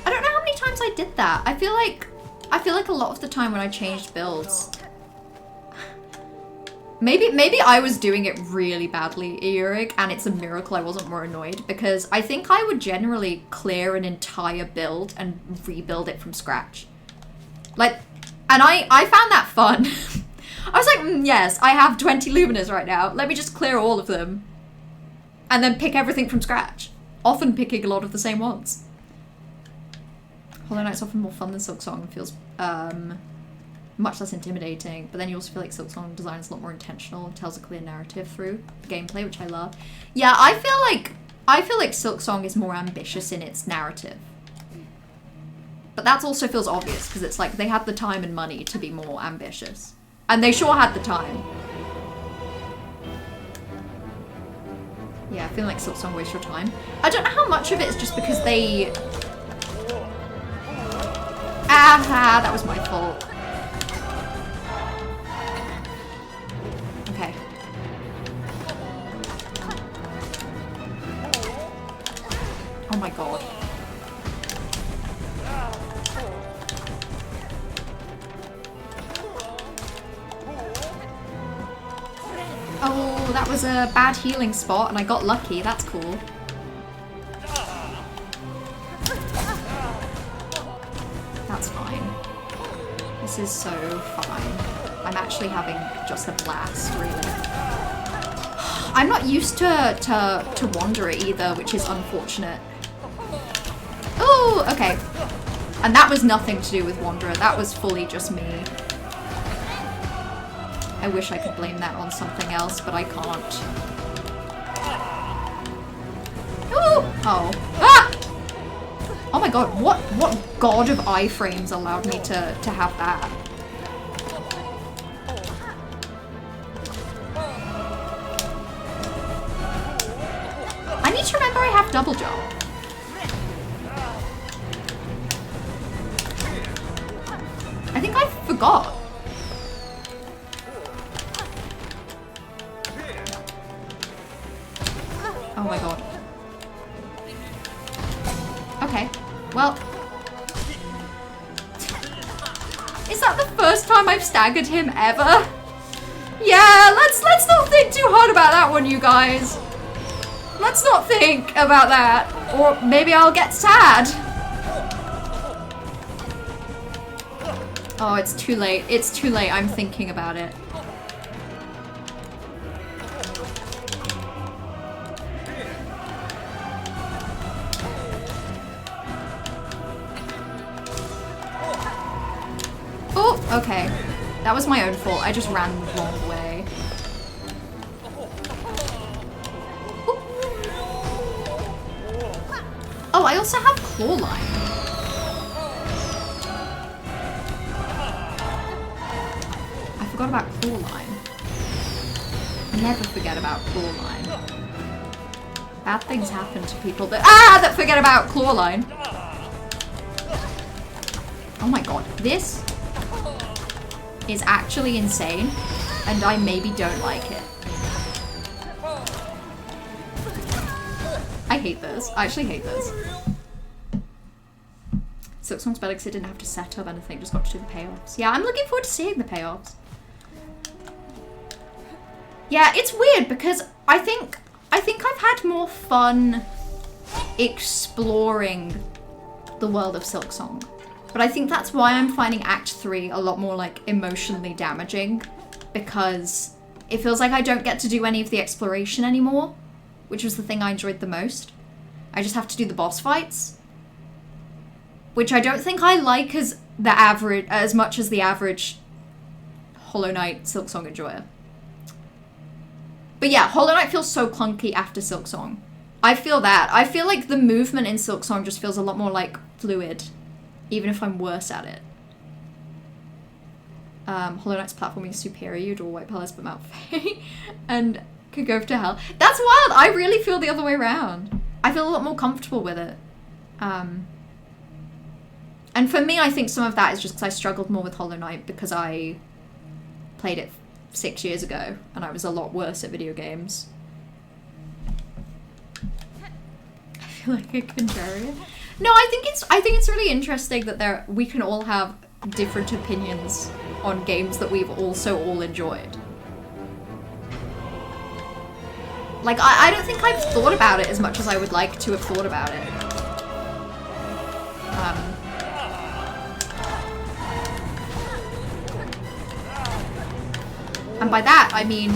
don't know how many times I did that. I feel like a lot of the time when I changed builds, maybe I was doing it really badly, Eorig, and it's a miracle I wasn't more annoyed, because I think I would generally clear an entire build and rebuild it from scratch. Like, and I found that fun. I was like, yes, I have 20 Luminous right now. Let me just clear all of them. And then pick everything from scratch. Often picking a lot of the same ones. Hollow Knight's often more fun than SILKSONG and feels much less intimidating. But then you also feel like SILKSONG design is a lot more intentional and tells a clear narrative through the gameplay, which I love. Yeah, I feel like SILKSONG is more ambitious in its narrative. But that also feels obvious, because it's like they had the time and money to be more ambitious. And they sure had the time. Yeah, I feel like SILKSONG wastes your time. I don't know how much of it is just because they... Ah, that was my fault. Okay. Oh my god. Oh, that was a bad healing spot and I got lucky. That's cool. That's fine. This is so fine. I'm actually having just a blast, really. I'm not used to Wanderer either, which is unfortunate. Oh, okay. And that was nothing to do with Wanderer. That was fully just me. I wish I could blame that on something else, but I can't. Ooh! Oh. Ah! Oh my god, what god of iframes allowed me to have that? I need to remember I have double jump. I think I forgot. Oh my god. Okay. Well. Is that the first time I've staggered him ever? Yeah, let's not think too hard about that one, you guys. Let's not think about that. Or maybe I'll get sad. Oh, it's too late. It's too late. I'm thinking about it. Oh, okay. That was my own fault. I just ran the wrong way. Ooh. Oh, I also have claw line. I forgot about claw line. Never forget about claw line. Bad things happen to people that forget about claw line. Oh my god, this is actually insane, and I maybe don't like it. I hate this. I actually hate this. SILKSONG's better because it didn't have to set up anything, just got to do the payoffs. Yeah, I'm looking forward to seeing the payoffs. Yeah, it's weird because I think I've had more fun exploring the world of SILKSONG. But I think that's why I'm finding Act 3 a lot more, like, emotionally damaging. Because it feels like I don't get to do any of the exploration anymore. Which was the thing I enjoyed the most. I just have to do the boss fights. Which I don't think I like as much as the average Hollow Knight SILKSONG enjoyer. But yeah, Hollow Knight feels so clunky after Silksong. I feel that. I feel like the movement in Silksong just feels a lot more like fluid, even if I'm worse at it. Hollow Knight's platforming is superior. You adore White Palace but Mount Fey and could go to hell. That's wild. I really feel the other way around. I feel a lot more comfortable with it. And for me, I think some of that is just because I struggled more with Hollow Knight because I played it 6 years ago and I was a lot worse at video games. I feel like a contrarian. No, I think it's really interesting that we can all have different opinions on games that we've also all enjoyed. Like, I don't think I've thought about it as much as I would like to have thought about it. And by that, I mean,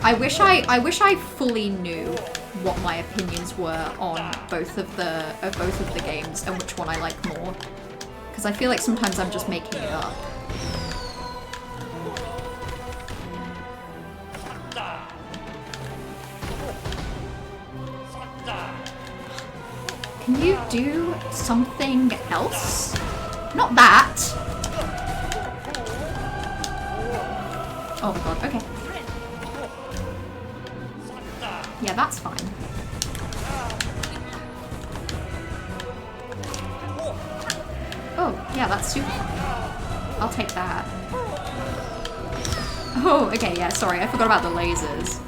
I wish I fully knew what my opinions were on both of the games and which one I like more. Because I feel like sometimes I'm just making it up. Can you do something else? Not that. Oh my god, okay. Yeah, that's fine. Oh, yeah, that's super fine. I'll take that. Oh, okay, yeah, sorry, I forgot about the lasers.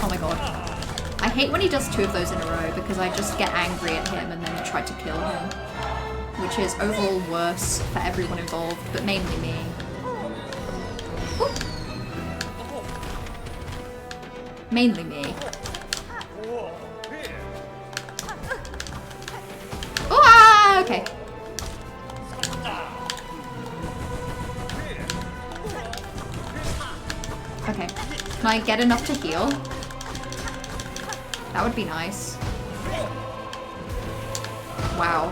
Oh my god. I hate when he does 2 of those in a row because I just get angry at him and then try to kill him. Which is overall worse for everyone involved, but mainly me. Ooh. Mainly me. Oh, okay. Okay. Can I get enough to heal? That would be nice. Wow.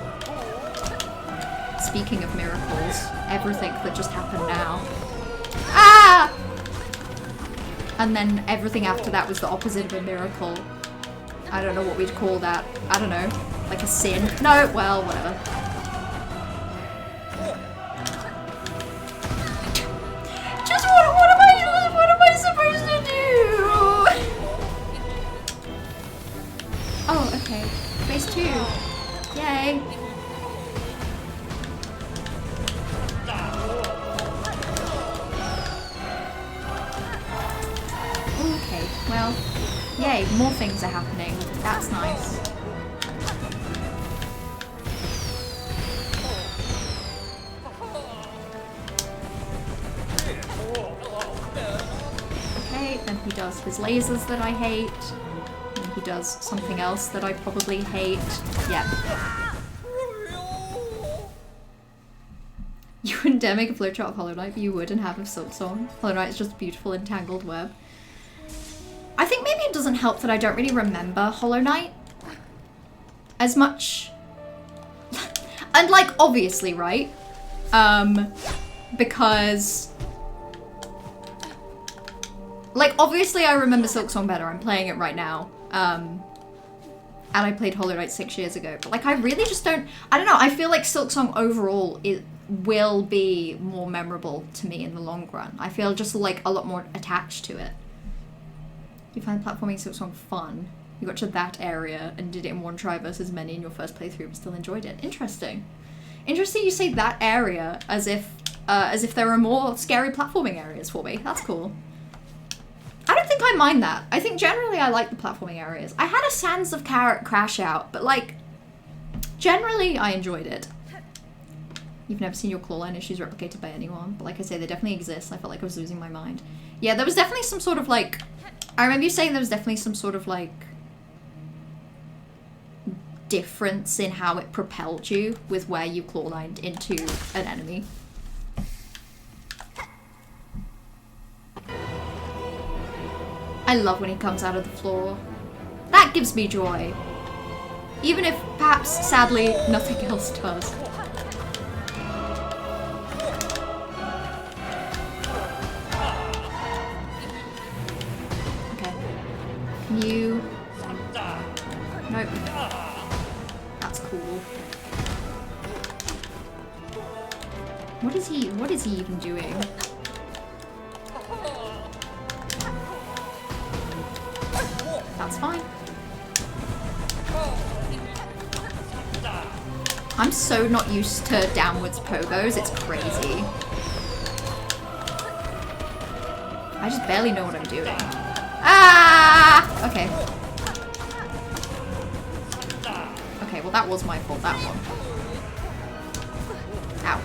Speaking of miracles, everything that just happened now. Ah! And then everything after that was the opposite of a miracle. I don't know what we'd call that. I don't know. Like a sin. No, well, whatever. Just what am I supposed to do? Oh, okay. Phase 2. Yay. Okay, well, yay, more things are happening. That's nice. Okay, then he does his lasers that I hate. And he does something else that I probably hate. Yeah. You wouldn't dare make a flowchart of Hollow Knight, but you would and have of Silksong. Hollow Knight is just a beautiful entangled web. I think maybe it doesn't help that I don't really remember Hollow Knight as much. And like, obviously, right? Because like, obviously I remember Silksong better. I'm playing it right now. And I played Hollow Knight 6 years ago. But like, I really just don't, I don't know. I feel like Silksong overall will be more memorable to me in the long run. I feel just like a lot more attached to it. You find platforming Silksong fun. You got to that area and did it in one try versus many in your first playthrough, but still enjoyed it. Interesting. Interesting you say that area as if there are more scary platforming areas for me. That's cool. I don't think I mind that. I think generally I like the platforming areas. I had a Sands of Carrot crash out, but like, generally I enjoyed it. You've never seen your clawline issues replicated by anyone, but like I say, they definitely exist. I felt like I was losing my mind. Yeah, there was definitely some sort of like, I remember you saying there was definitely some sort of like difference in how it propelled you with where you clawlined into an enemy. I love when he comes out of the floor. That gives me joy. Even if, perhaps, sadly, nothing else does. Okay. Can you... Nope. That's cool. What is he even doing? That's fine. I'm so not used to downwards pogos, it's crazy. I just barely know what I'm doing. Ah! Okay. Okay, well that was my fault, that one. Ow.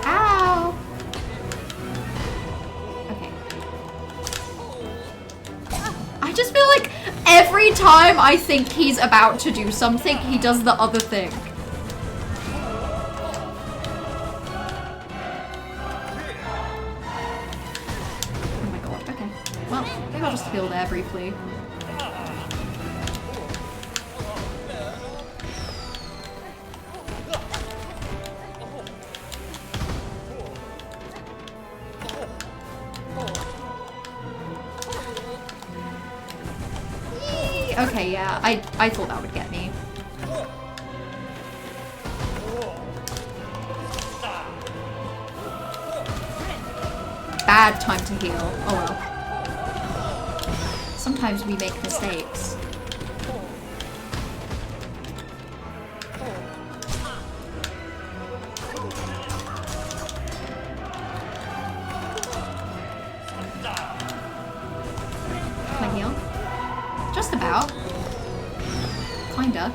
Ow! Okay. I just feel like every time I think he's about to do something, he does the other thing. I'll just heal there briefly. Yee! Okay, yeah, I thought that would get me. Bad time to heal. Oh well. Sometimes we make mistakes. Can I heal? Just about. Kinda.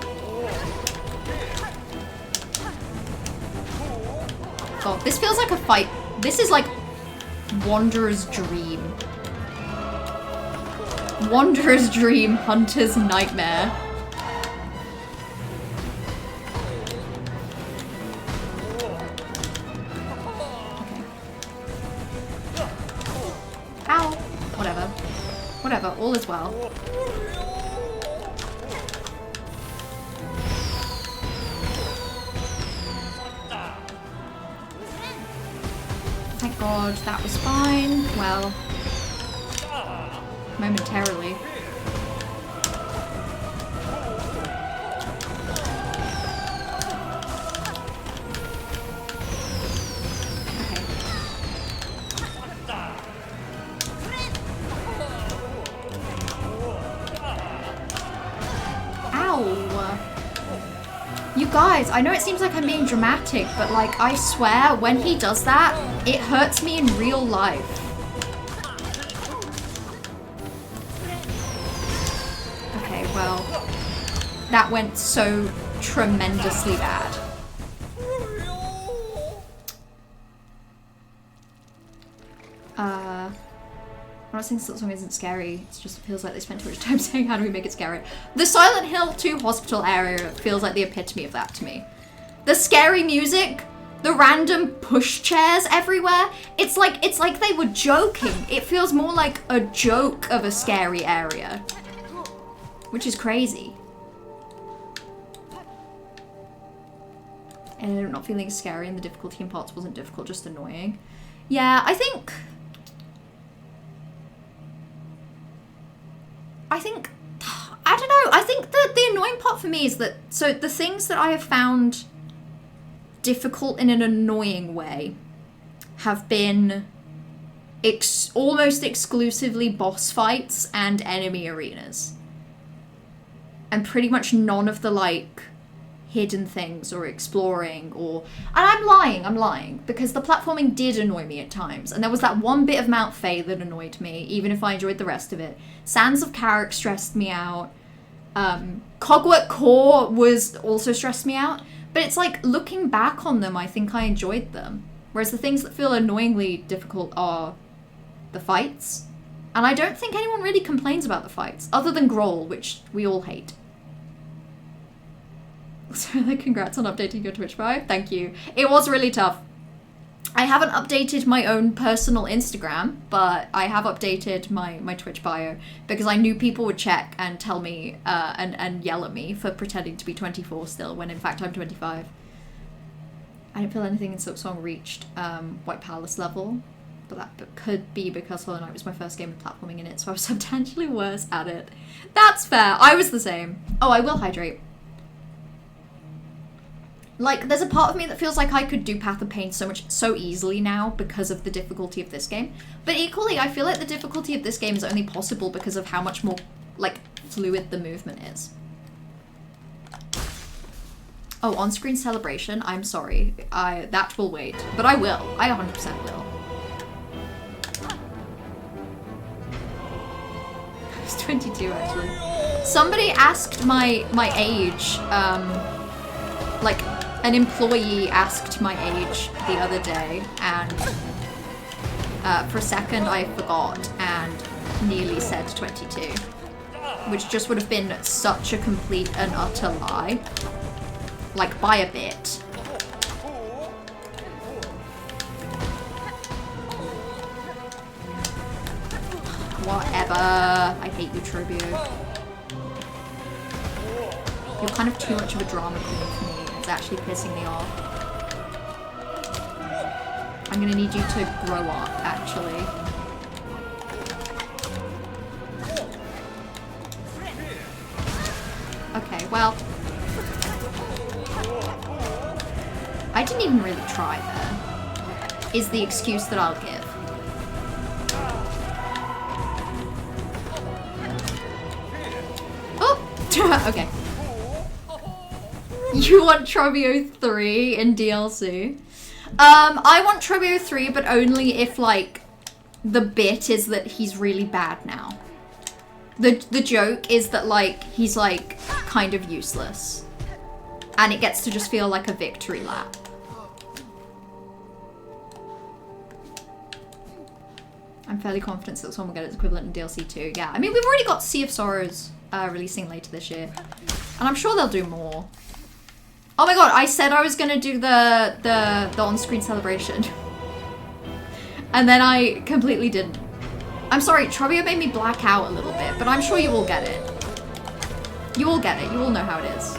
God, this feels like a fight. This is like Wanderer's Dream. Wanderer's Dream, Hunter's Nightmare. Okay. Ow. Whatever. Whatever, all is well. Thank God, that was fine. Well... momentarily. Okay. Ow! You guys, I know it seems like I'm being dramatic, but like, I swear, when he does that, it hurts me in real life. Well, that went so tremendously bad. I'm not saying SILKSONG isn't scary, it just feels like they spent too much time saying how do we make it scary. The Silent Hill 2 hospital area feels like the epitome of that to me. The scary music, the random push chairs everywhere, it's like they were joking. It feels more like a joke of a scary area. Which is crazy. And I'm not feeling scary and the difficulty in parts wasn't difficult, just annoying. Yeah, I think... I don't know, I think that the annoying part for me is that, so the things that I have found difficult in an annoying way have been almost exclusively boss fights and enemy arenas. And pretty much none of the, like, hidden things or exploring or... And I'm lying, because the platforming did annoy me at times. And there was that one bit of Mount Faye that annoyed me, even if I enjoyed the rest of it. Sands of Carrick stressed me out. Cogwork Core was also stressed me out. But it's like, looking back on them, I think I enjoyed them. Whereas the things that feel annoyingly difficult are the fights. And I don't think anyone really complains about the fights, other than Grohl, which we all hate. So, like, congrats on updating your Twitch bio. Thank you. It was really tough. I haven't updated my own personal Instagram, but I have updated my Twitch bio because I knew people would check and tell me and yell at me for pretending to be 24 still when in fact I'm 25. I didn't feel anything in SILKSONG reached White Palace level, but that could be because Hollow Knight was my first game with platforming in it, so I was substantially worse at it. That's fair. I was the same. Oh, I will hydrate. Like, there's a part of me that feels like I could do Path of Pain so easily now because of the difficulty of this game. But equally, I feel like the difficulty of this game is only possible because of how much more, like, fluid the movement is. Oh, on-screen celebration? I'm sorry. That will wait. But I will. I 100% will. I was 22, actually. Somebody asked my age, like, an employee asked my age the other day, and for a second I forgot and nearly said 22, which just would have been such a complete and utter lie, like by a bit. Whatever. I hate you, Trobio. You're kind of too much of a drama queen for me. It's actually pissing me off. I'm gonna need you to grow up, actually. Okay, well. I didn't even really try there, is the excuse that I'll give. Oh! Okay. You want Trobio 3 in DLC? I want Trobio 3, but only if, like, the bit is that he's really bad now. The joke is that, like, he's, like, kind of useless. And it gets to just feel like a victory lap. I'm fairly confident that someone will get its equivalent in DLC 2. Yeah, I mean, we've already got Sea of Sorrows releasing later this year. And I'm sure they'll do more. Oh my god, I said I was gonna do the on-screen celebration. And then I completely didn't. I'm sorry, Trobio made me black out a little bit, but I'm sure you will get it. You will get it, you will know how it is.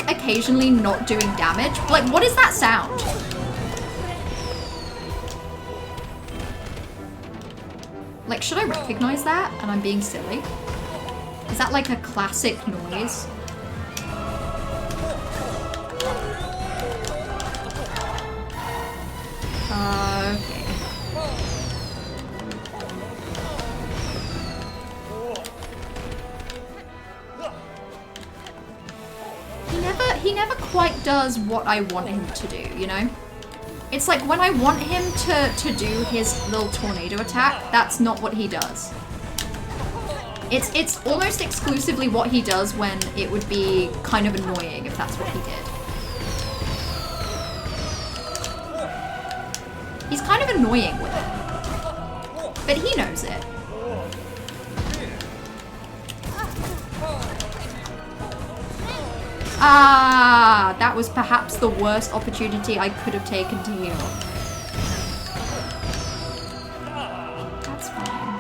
Occasionally not doing damage. Like, what is that sound? Like, should I recognize that? And I'm being silly. Is that like a classic noise? Okay. He never quite does what I want him to do, you know? It's like when I want him to do his little tornado attack, that's not what he does. It's almost exclusively what he does when it would be kind of annoying if that's what he did. He's kind of annoying with it. But he knows it. Ah, that was perhaps the worst opportunity I could have taken to heal. That's fine.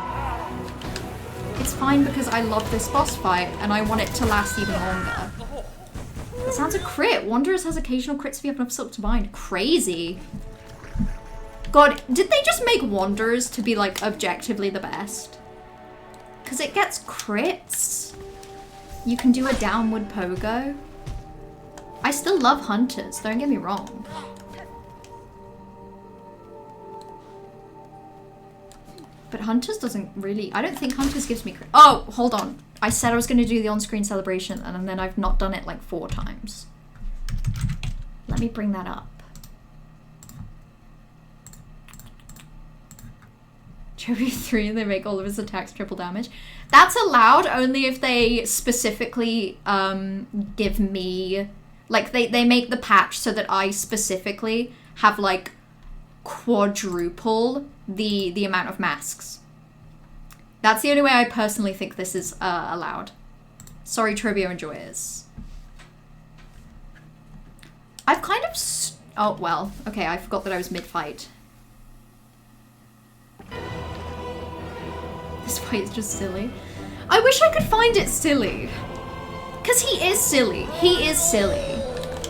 It's fine because I love this boss fight and I want it to last even longer. That sounds a crit. Wanderers has occasional crits if you have enough silk to bind. Crazy. God, did they just make Wanderers to be like objectively the best? Because it gets crits. You can do a downward pogo. I still love hunters, don't get me wrong. But hunters doesn't really, I don't think hunters gives me, oh, hold on. I said I was gonna do the on-screen celebration and then I've not done it like 4 times. Let me bring that up. Trophy 3 and they make all of his attacks triple damage. That's allowed only if they specifically give me, like they make the patch so that I specifically have like quadruple the amount of masks. That's the only way I personally think this is allowed. Sorry, trivia enjoyers. I've kind of oh well, okay, I forgot that I was mid-fight. This fight is just silly. I wish I could find it silly. Because he is silly. He is silly.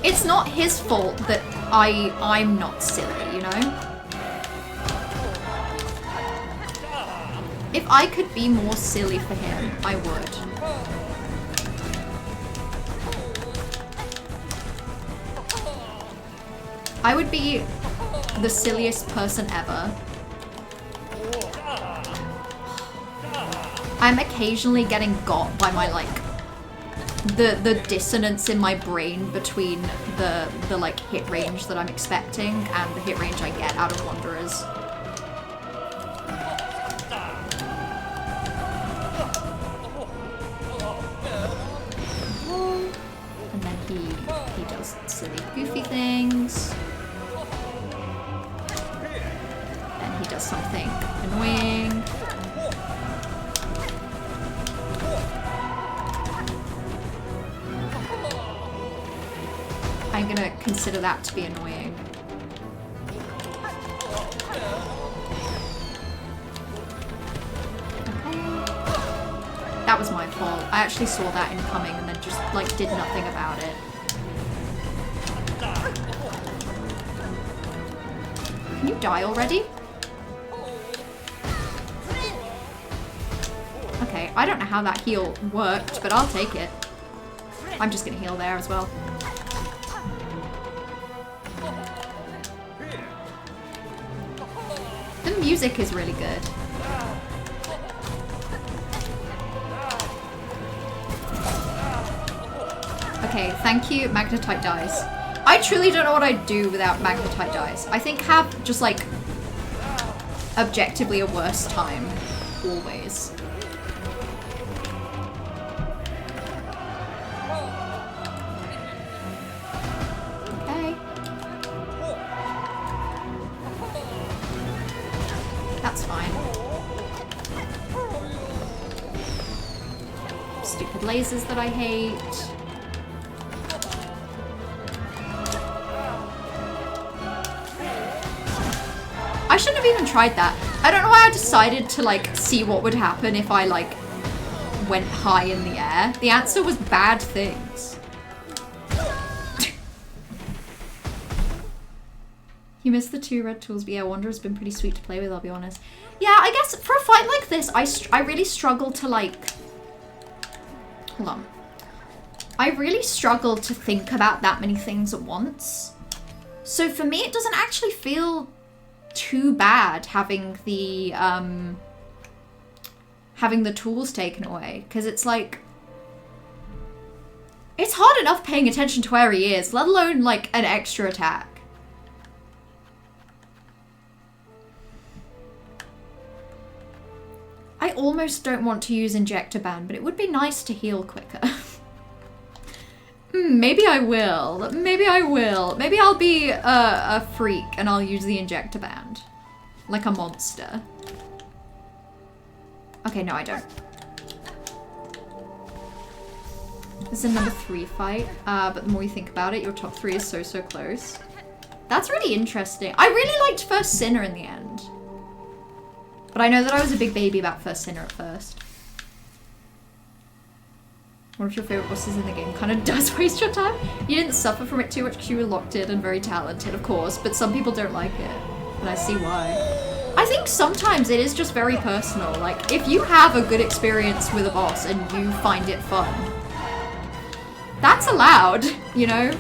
It's not his fault that I'm not silly, you know? If I could be more silly for him, I would. I would be the silliest person ever. I'm occasionally getting got by my like the dissonance in my brain between the like hit range that I'm expecting and the hit range I get out of Wanderers. And then he does silly goofy things. Then he does something annoying. I'm gonna consider that to be annoying. Okay. That was my fault. I actually saw that incoming and then just like did nothing about it. Can you die already? Okay, I don't know how that heal worked, but I'll take it. I'm just gonna heal there as well. The music is really good. Okay, thank you, Magnetite dice. I truly don't know what I'd do without Magnetite dice. I think have just like objectively a worse time, always. Okay. That's fine. Stupid lasers that I hate. I shouldn't have even tried that. I don't know why I decided to like see what would happen if I like went high in the air. The answer was bad things. You missed the 2 red tools, but yeah, Wanderer's been pretty sweet to play with, I'll be honest. Yeah, I guess for a fight like this, I really struggle to like... Hold on. I really struggle to think about that many things at once. So for me, it doesn't actually feel too bad having the tools taken away. Because it's like... It's hard enough paying attention to where he is, let alone like an extra attack. I almost don't want to use Injector Band, but it would be nice to heal quicker. Maybe I will. Maybe I will. Maybe I'll be a freak and I'll use the Injector Band. Like a monster. Okay, no, I don't. This is a number 3 fight, but the more you think about it, your top 3 is so close. That's really interesting. I really liked First Sinner in the end. But I know that I was a big baby about First Sinner at first. One of your favorite bosses in the game kind of does waste your time. You didn't suffer from it too much because you were locked in and very talented, of course, but some people don't like it, and I see why. I think sometimes it is just very personal. Like, if you have a good experience with a boss and you find it fun, That's allowed, you know?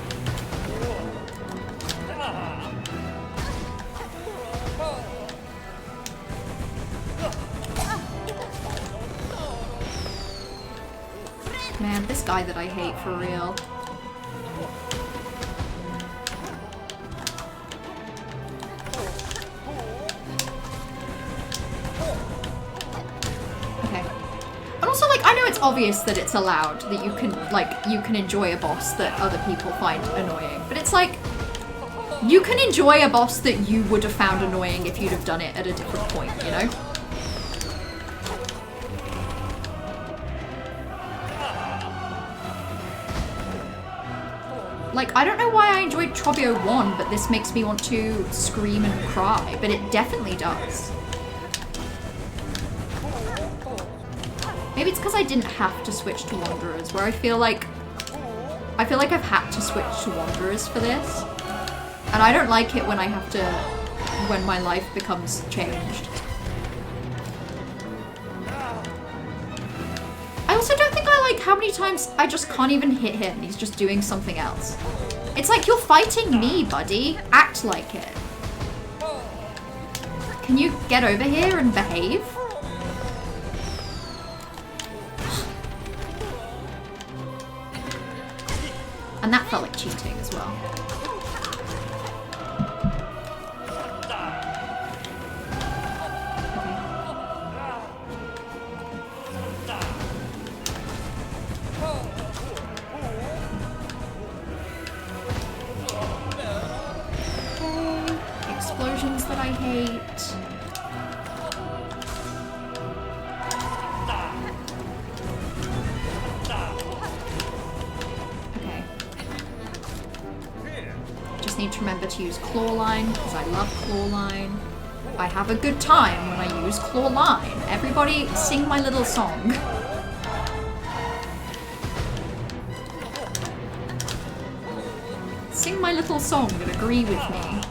Man, this guy that I hate for real. Okay. And also, like, I know it's obvious that it's allowed, that you can enjoy a boss that other people find annoying. But it's like, you can enjoy a boss that you would have found annoying if you'd have done it at a different point, you know? Like, I don't know why I enjoyed Trobbio 1, but this makes me want to scream and cry, but it definitely does. Maybe it's because I didn't have to switch to Wanderers, where I feel like I've had to switch to Wanderers for this. And I don't like it when I have to, when my life becomes changed. I also don't think I like how many times I just can't even hit him. He's just doing something else. It's like, you're fighting me, buddy. Act like it. Can you get over here and behave? And that felt like cheating as well. Explosions that I hate. Okay. Just need to remember to use claw line, because I love claw line. I have a good time when I use claw line. Everybody sing my little song. Sing my little song and agree with me.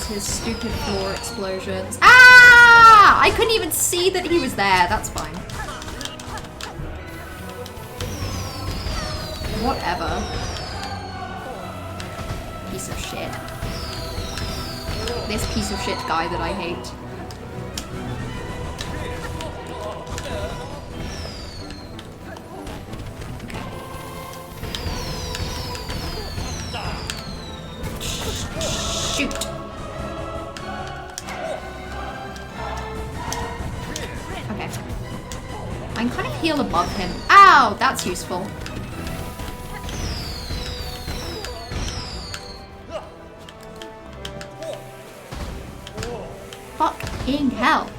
His stupid floor explosions. Ah! I couldn't even see that he was there. That's fine. Whatever. Piece of shit. This piece of shit guy that I hate. Okay. Shoot. I can kind of heal above him. Ow! That's useful. Fucking hell.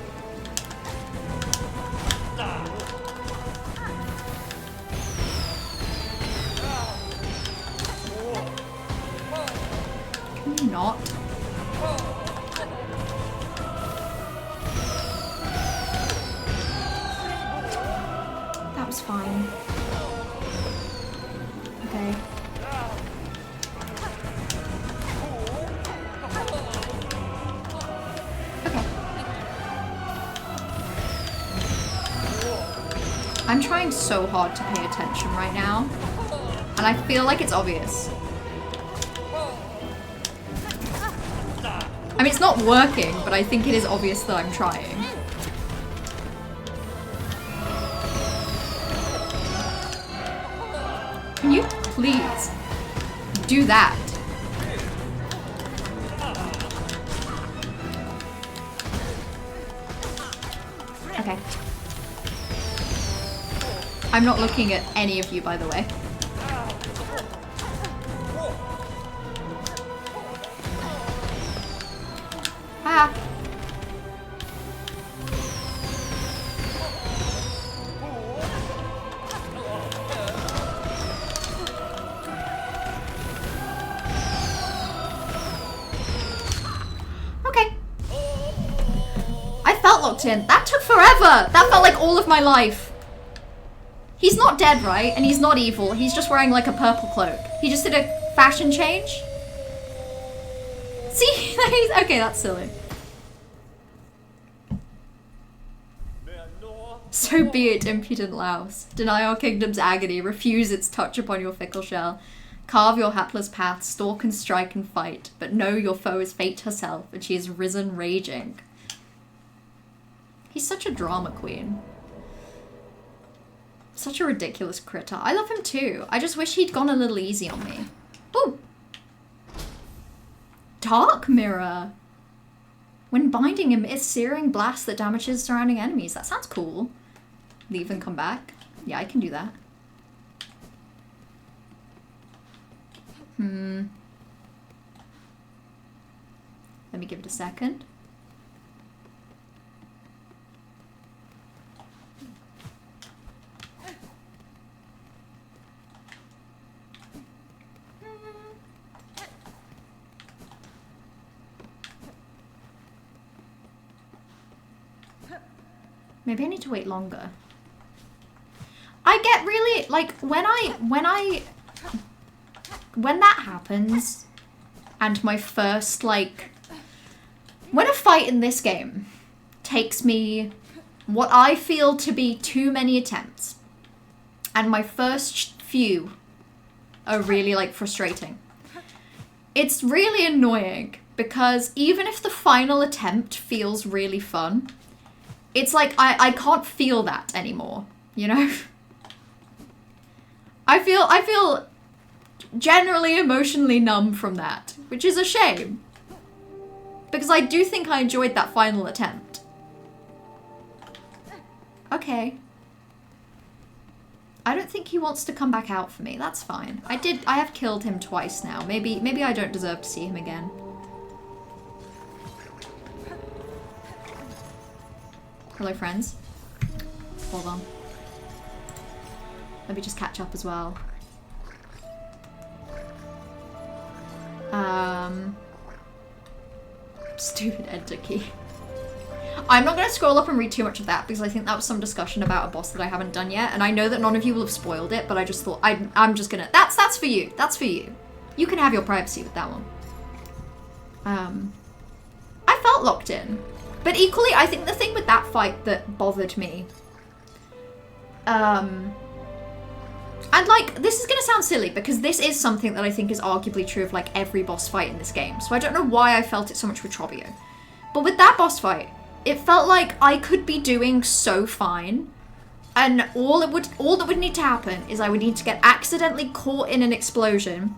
Can you not? Fine. Okay. Okay. I'm trying so hard to pay attention right now, and I feel like it's obvious. I mean, it's not working, but I think it is obvious that I'm trying. Can you please do that? Okay. I'm not looking at any of you, by the way. Ah. locked in. That took forever. That felt like all of my life. He's not dead, right? And he's not evil. He's just wearing like a purple cloak. He just did a fashion change. See? Okay, that's silly. So be it, impudent louse. Deny our kingdom's agony. Refuse its touch upon your fickle shell. Carve your hapless path. Stalk and strike and fight. But know your foe is fate herself, and she is risen raging. He's such a drama queen. Such a ridiculous critter. I love him too. I just wish he'd gone a little easy on me. Ooh. Dark mirror. When binding him, it's searing blast that damages surrounding enemies. That sounds cool. Leave and come back. Yeah, I can do that. Let me give it a second. Maybe I need to wait longer. I get really, like, when that happens, and my first, like, when a fight in this game takes me what I feel to be too many attempts, and my first few are really, like, frustrating. It's really annoying, because even if the final attempt feels really fun, it's like, I can't feel that anymore, you know? I feel generally emotionally numb from that, which is a shame. Because I do think I enjoyed that final attempt. Okay. I don't think he wants to come back out for me. That's fine. I have killed him twice now. Maybe I don't deserve to see him again. Hello, friends. Hold on. Let me just catch up as well. Stupid enter key. I'm not going to scroll up and read too much of that because I think that was some discussion about a boss that I haven't done yet, and I know that none of you will have spoiled it, but I just thought I'm just gonna. That's for you. That's for you. You can have your privacy with that one. I felt locked in, but equally, I think the thing with that fight that bothered me, and like, this is gonna sound silly because this is something that I think is arguably true of like every boss fight in this game. So I don't know why I felt it so much with Trobio. But with that boss fight, it felt like I could be doing so fine. And all that would need to happen is I would need to get accidentally caught in an explosion,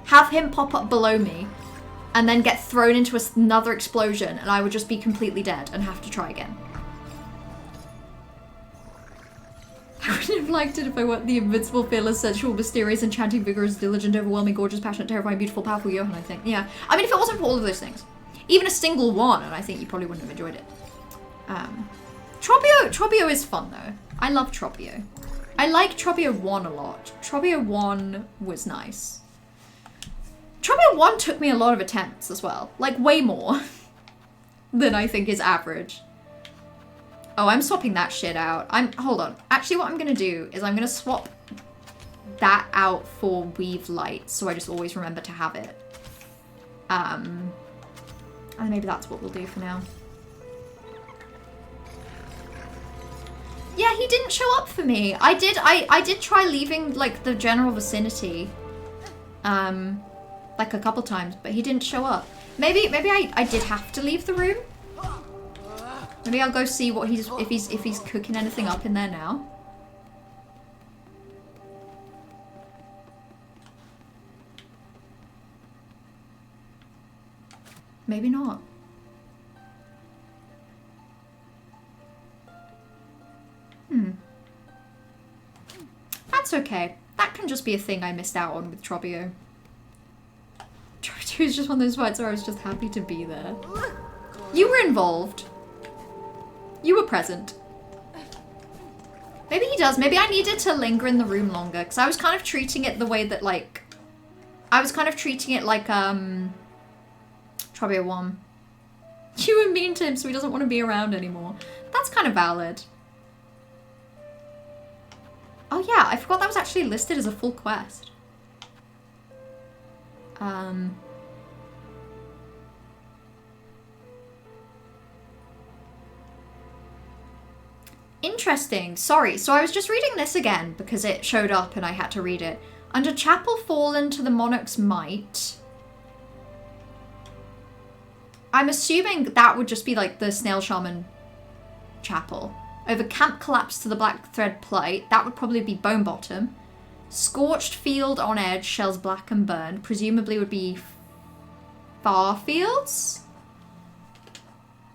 have him pop up below me, and then get thrown into another explosion, and I would just be completely dead and have to try again. I would have liked it if I weren't the invincible, fearless, sensual, mysterious, enchanting, vigorous, diligent, overwhelming, gorgeous, passionate, terrifying, beautiful, powerful Johan, I think. Yeah. I mean, if it wasn't for all of those things. Even a single one, and I think you probably wouldn't have enjoyed it. Trobio is fun, though. I love Trobio. I like Trobio 1 a lot. Trobio 1 was nice. Trobio 1 took me a lot of attempts as well. Like, way more than I think is average. Oh, I'm swapping that shit out. Hold on. Actually, what I'm gonna do is I'm gonna swap that out for Weave Light, so I just always remember to have it. And maybe that's what we'll do for now. Yeah, he didn't show up for me. I did try leaving, like, the general vicinity, like a couple times, but he didn't show up. Maybe I did have to leave the room. Maybe I'll go see what if he's cooking anything up in there now. Maybe not. That's okay. That can just be a thing I missed out on with Trobio. Trobio is just one of those fights where I was just happy to be there. You were involved. You were present. Maybe he does. Maybe I needed to linger in the room longer because I was kind of treating it the way that, like, I was kind of treating it like Trobio 1. You were mean to him, so he doesn't want to be around anymore. That's kind of valid. Oh yeah, I forgot that was actually listed as a full quest. Interesting. Sorry. So I was just reading this again because it showed up and I had to read it. Under Chapel Fallen to the Monarch's Might. I'm assuming that would just be like the Snail Shaman Chapel. Over Camp Collapse to the Black Thread Plight. That would probably be Bone Bottom. Scorched Field on Edge, Shells Black and Burned. Presumably would be Farfields?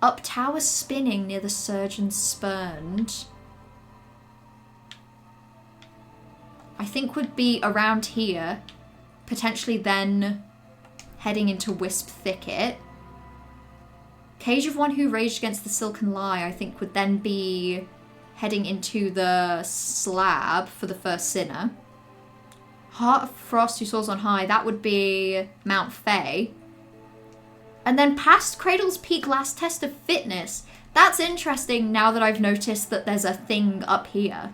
Up Tower Spinning near the Surgeon Spurned. I think would be around here. Potentially then heading into Wisp Thicket. Cage of One Who Raged Against the Silken Lie, I think would then be heading into the Slab for the first Sinner. Heart of Frost Who Soars on High, that would be Mount Fae. And then past Cradle's Peak Last Test of Fitness. That's interesting now that I've noticed that there's a thing up here.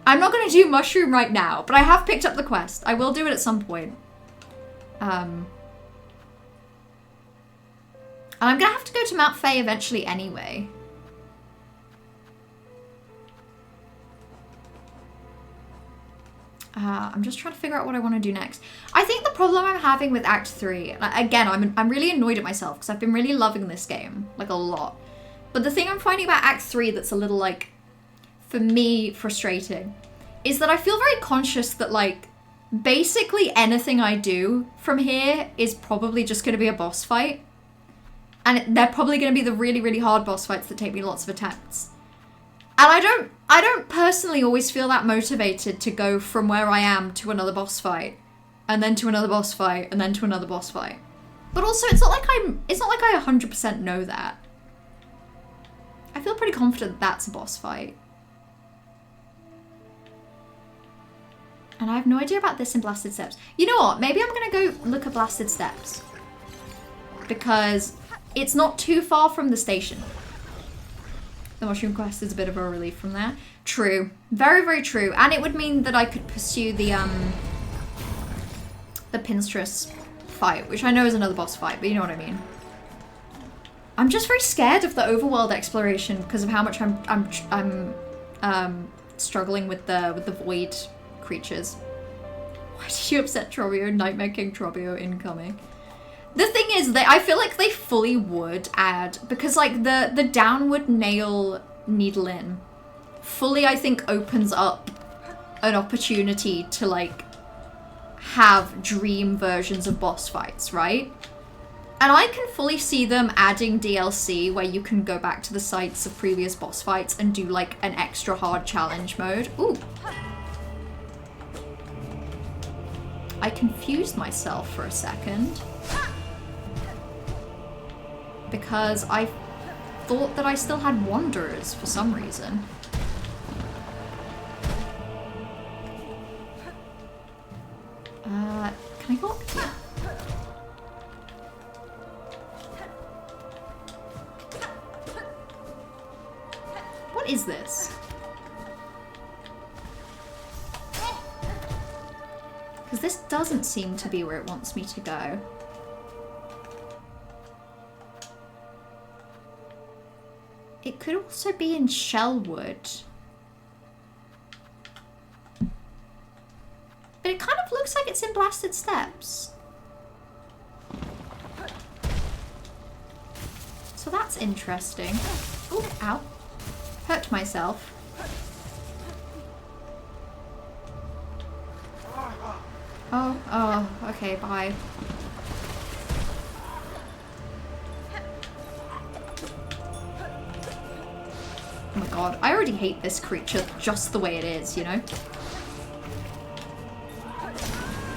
I'm not going to do Mushroom right now, but I have picked up the quest. I will do it at some point. And I'm going to have to go to Mount Fae eventually anyway. I'm just trying to figure out what I want to do next. I think the problem I'm having with Act 3, again, I'm really annoyed at myself because I've been really loving this game, like a lot. But the thing I'm finding about Act 3 that's a little, like, for me, frustrating, is that I feel very conscious that, like, basically anything I do from here is probably just going to be a boss fight. And they're probably going to be the really, really hard boss fights that take me lots of attempts. And I don't personally always feel that motivated to go from where I am to another boss fight, and then to another boss fight, and then to another boss fight. But also, it's not like I 100% know that. I feel pretty confident that's a boss fight. And I have no idea about this in Blasted Steps. You know what? Maybe I'm gonna go look at Blasted Steps. Because it's not too far from the station. The Mushroom Quest is a bit of a relief from there. True. Very, very true. And it would mean that I could pursue the Pinstress fight, which I know is another boss fight, but you know what I mean. I'm just very scared of the overworld exploration because of how much I'm struggling with the void creatures. Why did you upset Trobio? Nightmare King Trobio incoming. The thing is that I feel like they fully would add, because like the downward nail needle in fully, I think, opens up an opportunity to like have dream versions of boss fights, right? And I can fully see them adding DLC where you can go back to the sites of previous boss fights and do like an extra hard challenge mode. Ooh. I confused myself for a second. Because I thought that I still had Wanderers for some reason. Can I go up here? What is this? Because this doesn't seem to be where it wants me to go. It could also be in Shellwood. But it kind of looks like it's in Blasted Steps. So that's interesting. Ooh, ow. Hurt myself. Oh, okay, bye. Oh my god, I already hate this creature just the way it is, you know?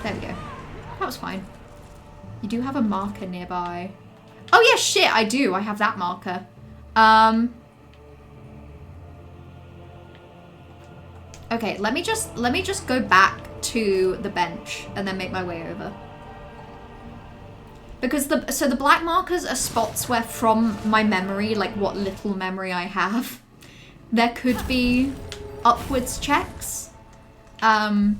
There we go. That was fine. You do have a marker nearby. Oh yeah, shit, I do. I have that marker. Okay, let me just go back to the bench and then make my way over. Because so the black markers are spots where from my memory, like what little memory I have, there could be upwards checks. But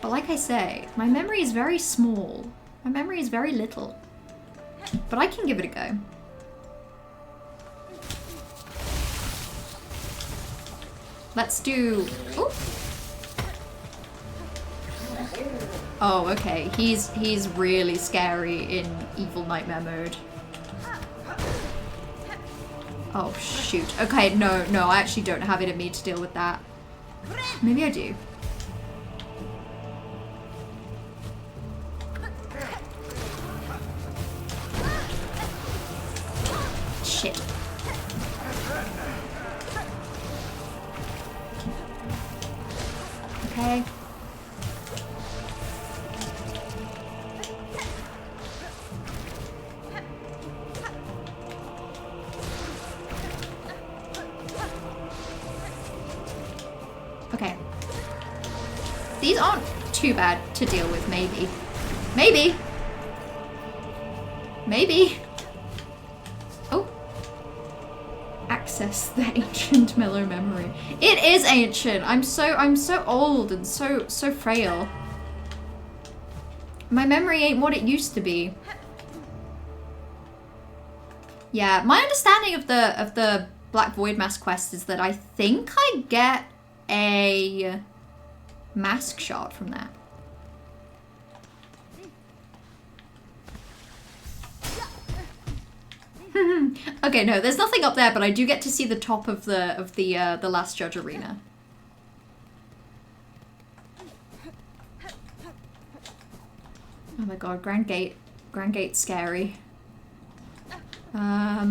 like I say, my memory is very small. My memory is very little. But I can give it a go. Let's do... Ooh. Oh, okay. He's really scary in Evil Nightmare mode. Oh, shoot. Okay, no, I actually don't have it in me to deal with that. Maybe I do. Shit. Okay. Okay. These aren't too bad to deal with, maybe. Maybe! Maybe! Oh. Access the ancient mellow memory. It is ancient! I'm so old and so frail. My memory ain't what it used to be. Yeah, my understanding of the Black Void Mask quest is that I think I get a mask shard from that. Okay, no, there's nothing up there, but I do get to see the top of the Last Judge arena. Oh my god, Grand Gate's scary. Oh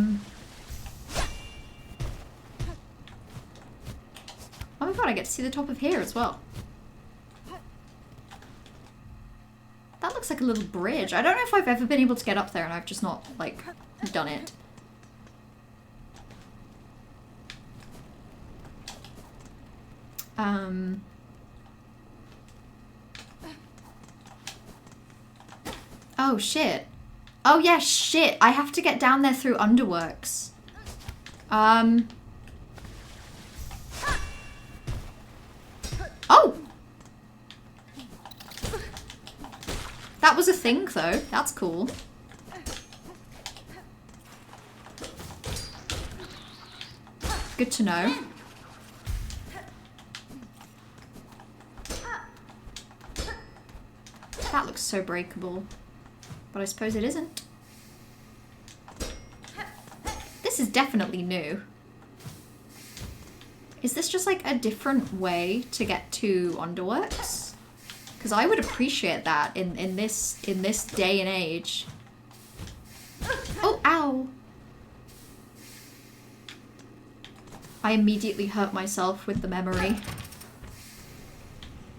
my god, I get to see the top of here as well. That looks like a little bridge. I don't know if I've ever been able to get up there and I've just not, like, done it. Oh, shit. Oh, yeah, shit. I have to get down there through Underworks. Oh! That was a thing, though. That's cool. Good to know. That looks so breakable. But I suppose it isn't. This is definitely new. Is this just like a different way to get to Underworks? Because I would appreciate that in this day and age. Oh, ow! I immediately hurt myself with the memory.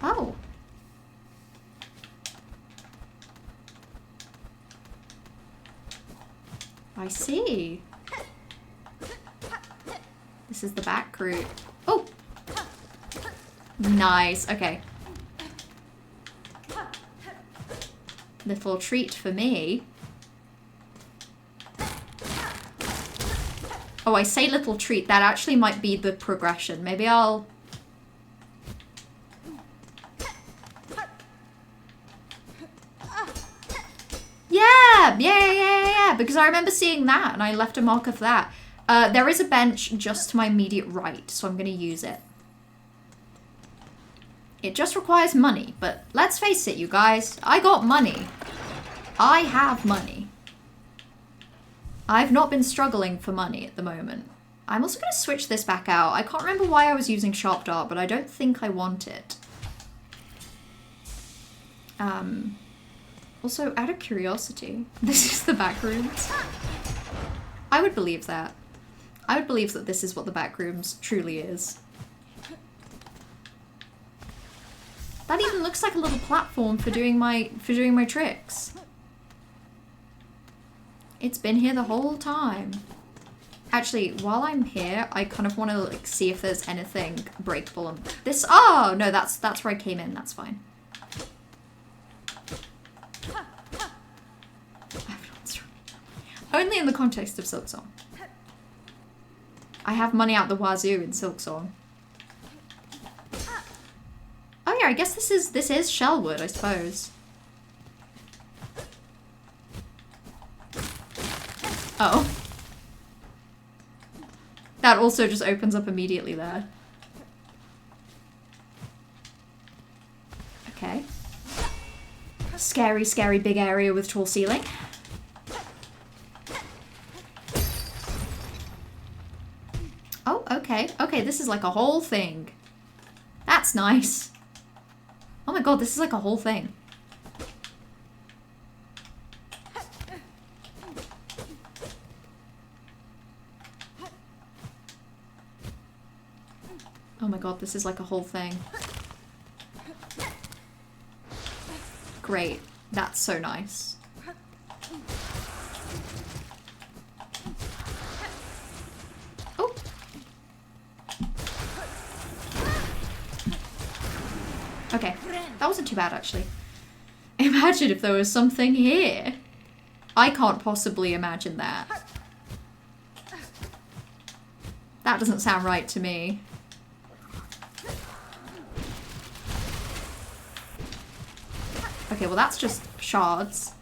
Oh. I see. This is the back route. Oh! Nice, okay. Little treat for me. Oh, I say little treat. That actually might be the progression. Maybe I'll... Yeah, because I remember seeing that and I left a mark of that. There is a bench just to my immediate right, so I'm going to use it. It just requires money, but let's face it, you guys. I got money. I have money. I've not been struggling for money at the moment. I'm also going to switch this back out. I can't remember why I was using Sharp Dart, but I don't think I want it. Also, out of curiosity, this is the back rooms. I would believe that. I would believe that this is what the back rooms truly is. That even looks like a little platform for doing my tricks. It's been here the whole time. Actually, while I'm here, I kind of want to like see if there's anything breakable on this. Oh no, that's where I came in. That's fine. Only in the context of SILKSONG. I have money out the wazoo in SILKSONG. Oh yeah, I guess this is Shellwood, I suppose. Oh. That also just opens up immediately there. Okay. Scary, scary big area with tall ceiling. Oh, okay. Okay, this is like a whole thing. That's nice. Oh my god, this is like a whole thing. Oh my god, this is like a whole thing. Great. That's so nice. Oh. Okay. That wasn't too bad, actually. Imagine if there was something here. I can't possibly imagine that. That doesn't sound right to me. Okay, well that's just shards.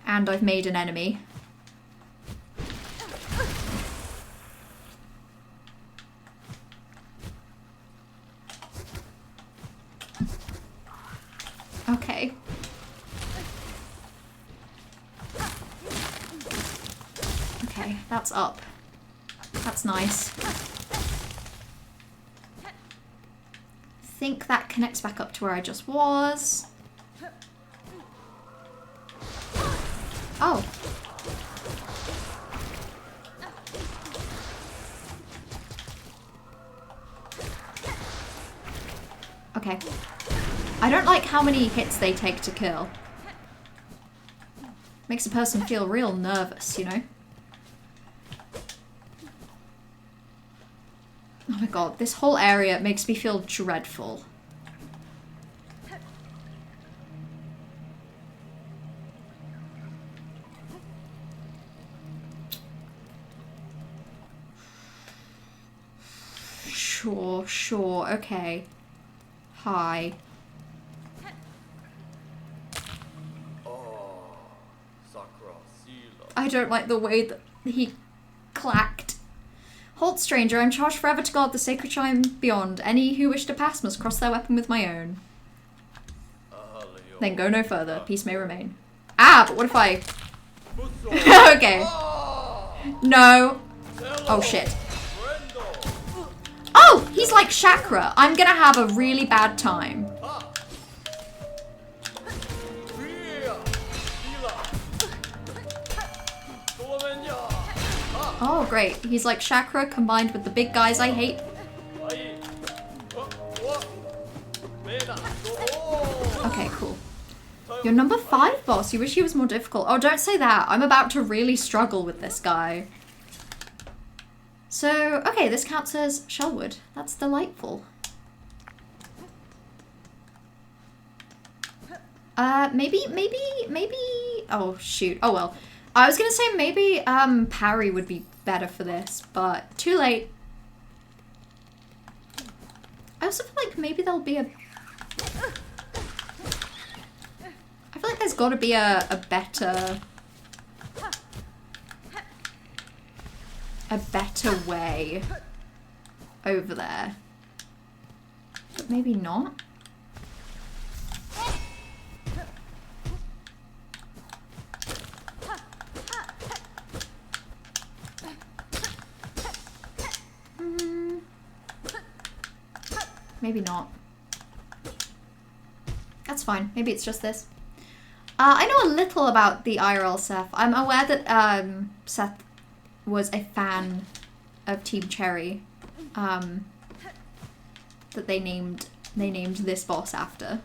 And I've made an enemy. Okay. Okay, that's up. That's nice. I think that connects back up to where I just was. Oh. Okay. I don't like how many hits they take to kill. Makes a person feel real nervous, you know? Oh my god, this whole area makes me feel dreadful. Sure, okay. Hi. I don't like the way that he clacked. Halt, stranger, I'm charged forever to guard the sacred shrine beyond. Any who wish to pass must cross their weapon with my own. Then go no further. Peace may remain. Ah, but what if I... Okay. No. Oh, shit. Oh, he's like Chakra. I'm gonna have a really bad time. Oh, great. He's like Chakra combined with the big guys I hate. Okay, cool. You're number 5, boss. You wish he was more difficult. Oh, don't say that. I'm about to really struggle with this guy. So, okay, this counts as Shellwood. That's delightful. Maybe... Oh, shoot. Oh, well. I was gonna say maybe, parry would be better for this, but too late. I also feel like maybe there'll be a... I feel like there's gotta be a better way over there. But maybe not. Maybe not. That's fine. Maybe it's just this. I know a little about the IRL Seth. I'm aware that Seth was a fan of Team Cherry. That they named this boss after.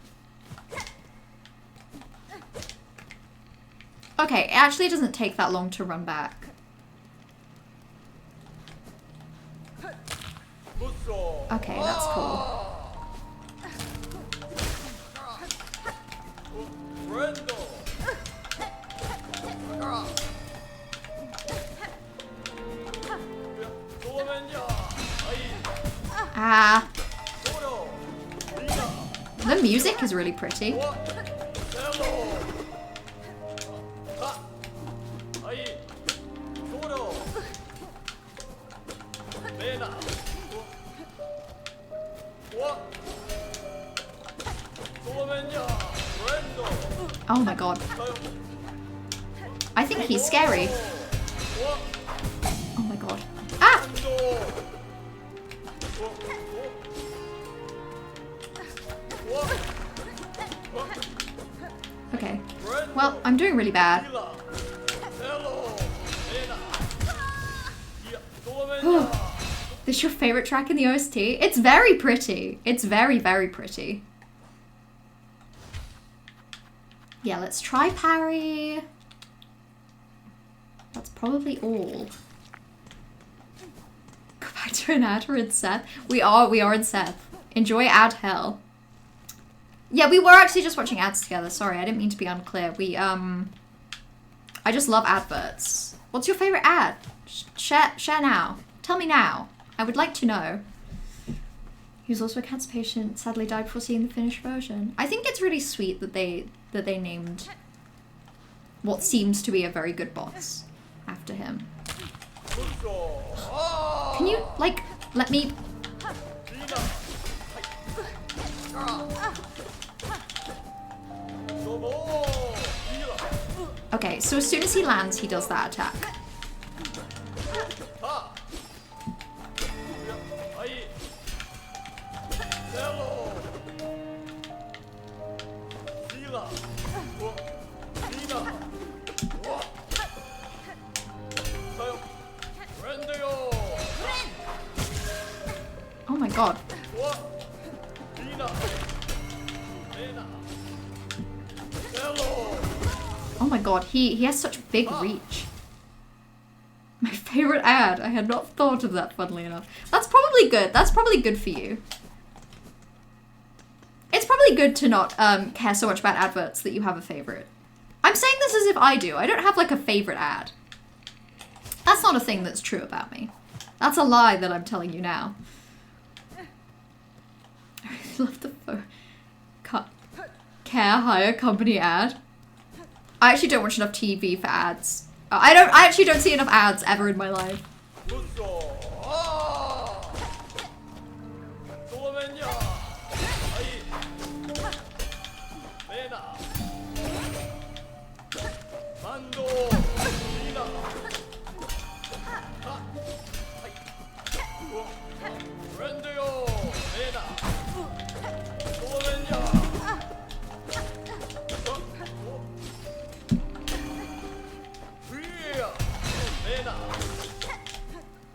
Okay, it actually doesn't take that long to run back. Okay, that's cool. Ah. The music is really pretty. Oh my god. I think he's scary. Oh my god. Ah! Okay. Well, I'm doing really bad. This is your favorite track in the OST? It's very pretty. It's very, very pretty. Yeah, let's try parry. That's probably all. Go back to an ad. We're in Seth. We are in Seth. Enjoy ad hell. Yeah, we were actually just watching ads together. Sorry, I didn't mean to be unclear. I just love adverts. What's your favorite ad? Share now. Tell me now. I would like to know. He was also a cancer patient. Sadly died before seeing the finished version. I think it's really sweet that they named what seems to be a very good boss after him. Can you, like, let me... Okay, so as soon as he lands, he does that attack. Oh my god. Oh my god, he has such big reach. My favorite ad. I had not thought of that, funnily enough. That's probably good. That's probably good for you. It's probably good to not care so much about adverts that you have a favorite. I'm saying this as if I do. I don't have like a favorite ad. That's not a thing that's true about me. That's a lie that I'm telling you now. I love the care hire company ad. I actually don't watch enough TV for ads. I actually don't see enough ads ever in my life.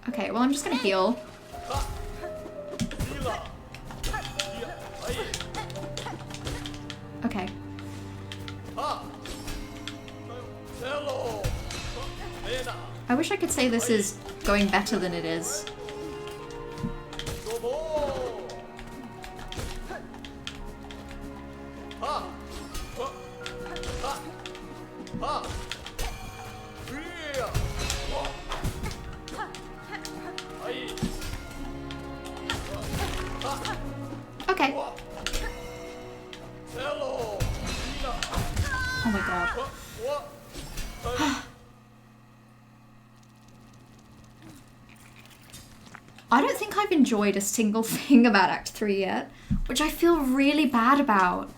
Okay, well I'm just gonna heal. Okay. I wish I could say this is going better than it is. Okay. Oh my god. I don't think I've enjoyed a single thing about Act 3 yet, which I feel really bad about.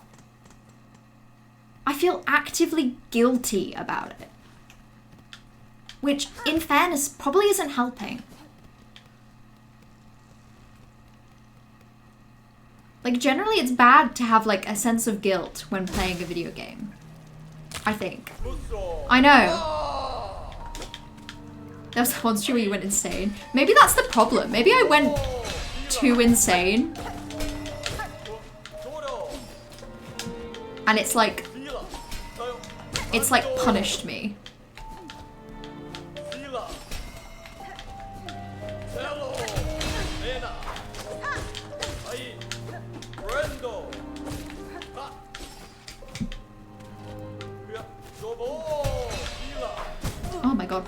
I feel actively guilty about it. Which, in fairness, probably isn't helping. Like, generally it's bad to have, like, a sense of guilt when playing a video game. I think. I know. There was once where you went insane. Maybe that's the problem. Maybe I went too insane. And it's like punished me. Oh my god.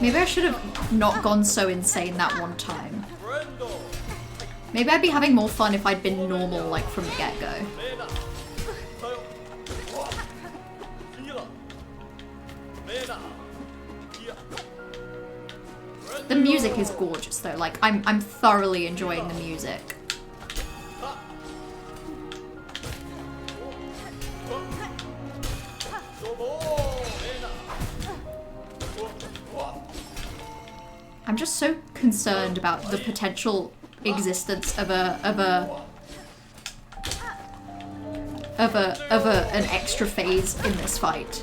Maybe I should have not gone so insane that one time. Maybe I'd be having more fun if I'd been normal, like, from the get-go. The music is gorgeous, though. Like, I'm thoroughly enjoying the music. I'm just so concerned about the potential existence of an extra phase in this fight.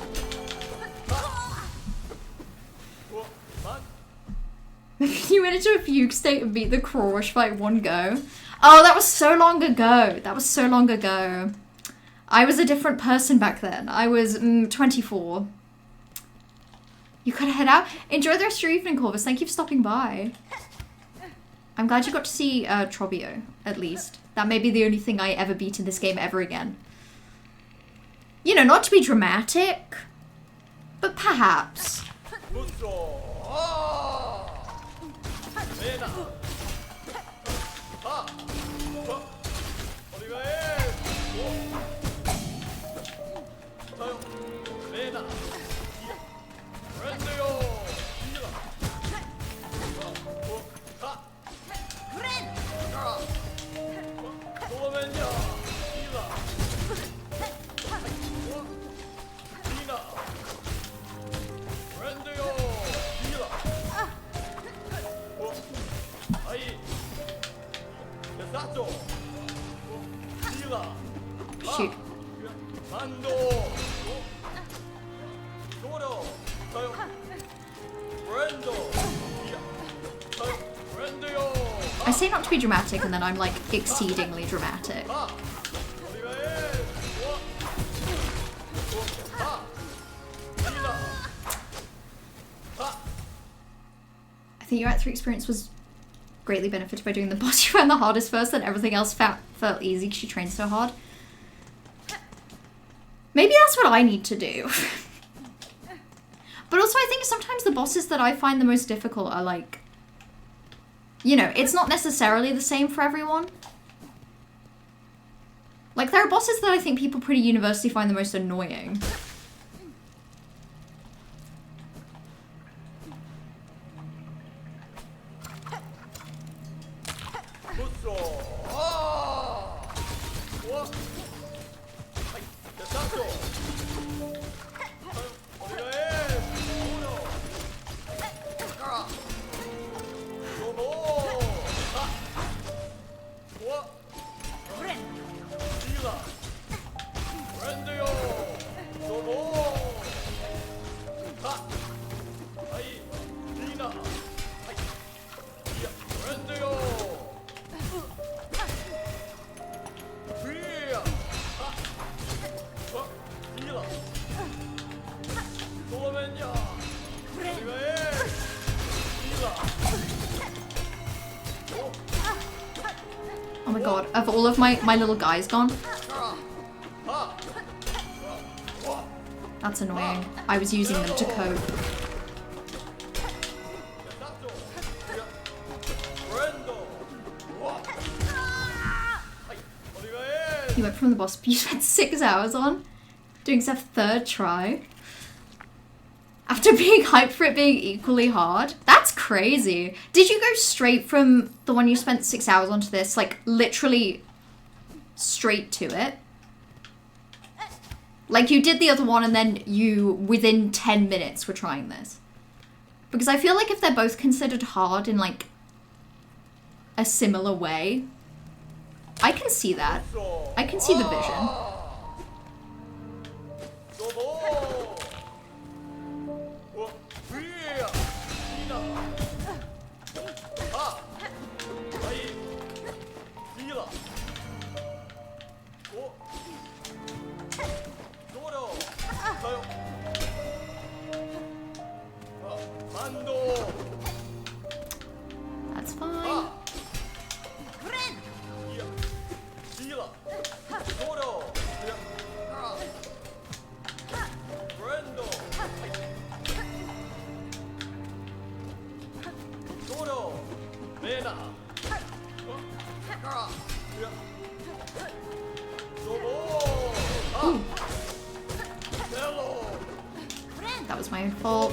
You went into a fugue state and beat the Crawrush fight one go. Oh, that was so long ago. That was so long ago. I was a different person back then. I was 24. You gotta head out. Enjoy the rest of your evening, Corvus. Thank you for stopping by. I'm glad you got to see Trobio, at least. That may be the only thing I ever beat in this game ever again. You know, not to be dramatic, but perhaps. Shoot. I say not to be dramatic and then I'm like exceedingly dramatic. I think your Act 3 experience was greatly benefited by doing the boss. You found the hardest first, then everything else felt easy because you trained so hard. Maybe that's what I need to do. But also I think sometimes the bosses that I find the most difficult are like, you know, it's not necessarily the same for everyone. Like there are bosses that I think people pretty universally find the most annoying. Oh my god, have all of my little guys gone? That's annoying. I was using them to cope. You went from the boss you spent 6 hours on, doing Zeph's third try. After being hyped for it being equally hard? That's crazy. Did you go straight from the one you spent 6 hours on to this? Like, literally straight to it? Like, you did the other one and then you, within 10 minutes, were trying this? Because I feel like if they're both considered hard in, like, a similar way, I can see that. I can see the vision. That's fine. That was my own fault.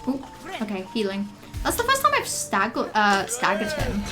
Ooh, okay, healing. That's the first time I've staggered him.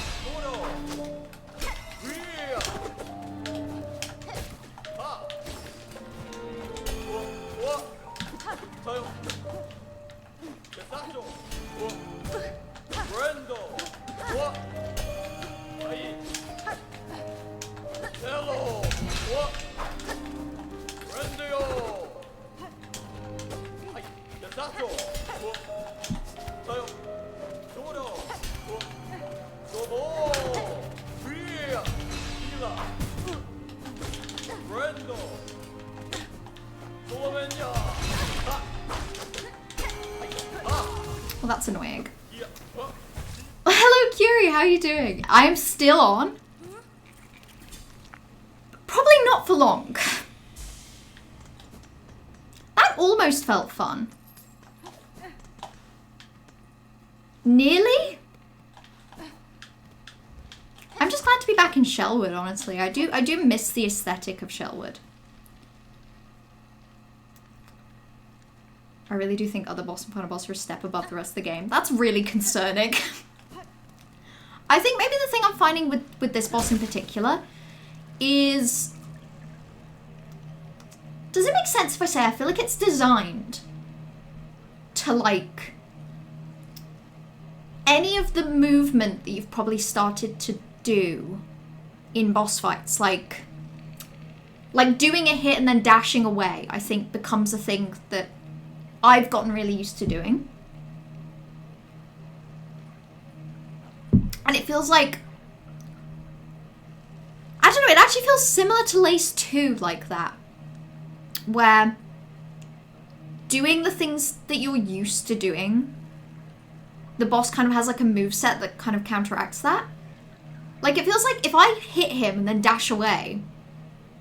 Well, that's annoying. Hello, Curie. How are you doing? I'm still on. Probably not for long. That almost felt fun. Nearly? I'm just glad to be back in Shellwood, honestly. I do miss the aesthetic of Shellwood. I really do think other boss and final boss are a step above the rest of the game. That's really concerning. I think maybe the thing I'm finding with this boss in particular is... Does it make sense if I say I feel like it's designed to, like... any of the movement that you've probably started to do in boss fights, like doing a hit and then dashing away, I think becomes a thing that I've gotten really used to doing. And it feels like, I don't know, it actually feels similar to Lace 2 like that. Where doing the things that you're used to doing, the boss kind of has like a moveset that kind of counteracts that. Like, it feels like if I hit him and then dash away,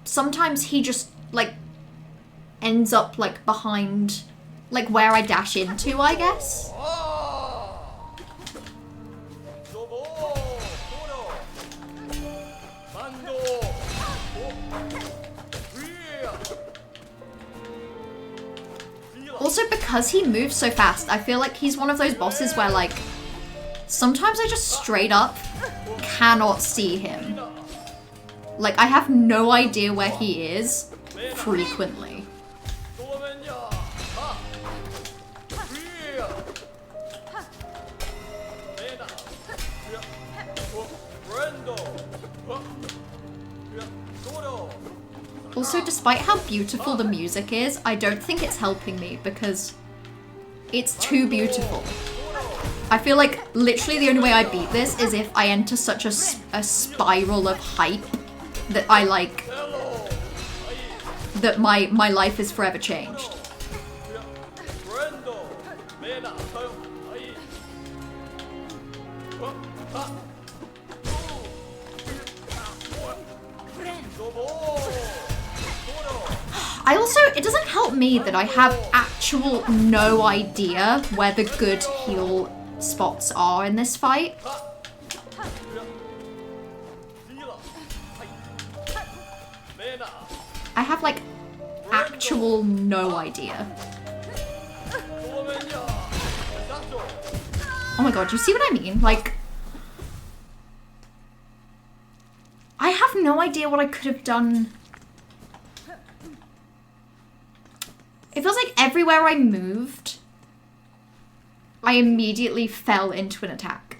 sometimes he just, like, ends up, like, behind, like, where I dash into, I guess. Also, because he moves so fast, I feel like he's one of those bosses where, like, sometimes I just straight up cannot see him. Like, I have no idea where he is frequently. Also, despite how beautiful the music is, I don't think it's helping me because it's too beautiful. I feel like literally the only way I beat this is if I enter such a spiral of hype that I like, that my life is forever changed. I also, it doesn't help me that I have actual no idea where the good heal spots are in this fight. I have like actual no idea. Oh my god, you see what I mean? Like, I have no idea what I could have done. It feels like everywhere I moved, I immediately fell into an attack.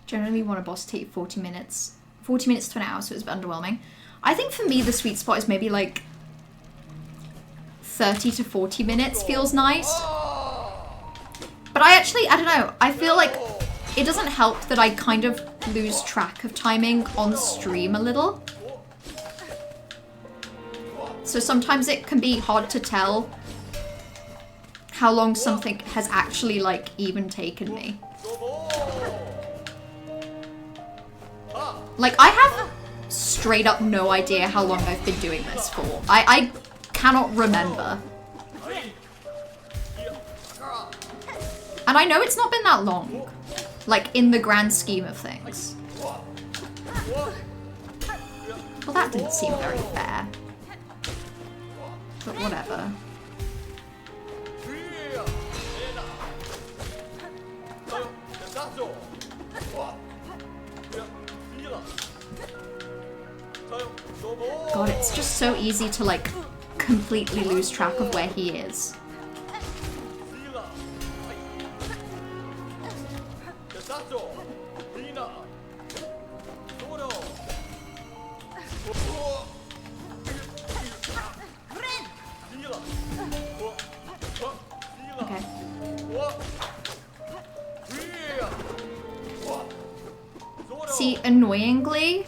Generally want a boss to take 40 minutes. 40 minutes to an hour, so it's a bit underwhelming. I think for me, the sweet spot is maybe like 30 to 40 minutes feels nice. But I don't know. I feel like it doesn't help that I kind of lose track of timing on stream a little. So sometimes it can be hard to tell how long something has actually, like, even taken me. Like, I have straight up no idea how long I've been doing this for. I cannot remember. And I know it's not been that long. Like, in the grand scheme of things. Well, that didn't seem very fair. But whatever. God, it's just so easy to, like, completely lose track of where he is. Okay. See, annoyingly,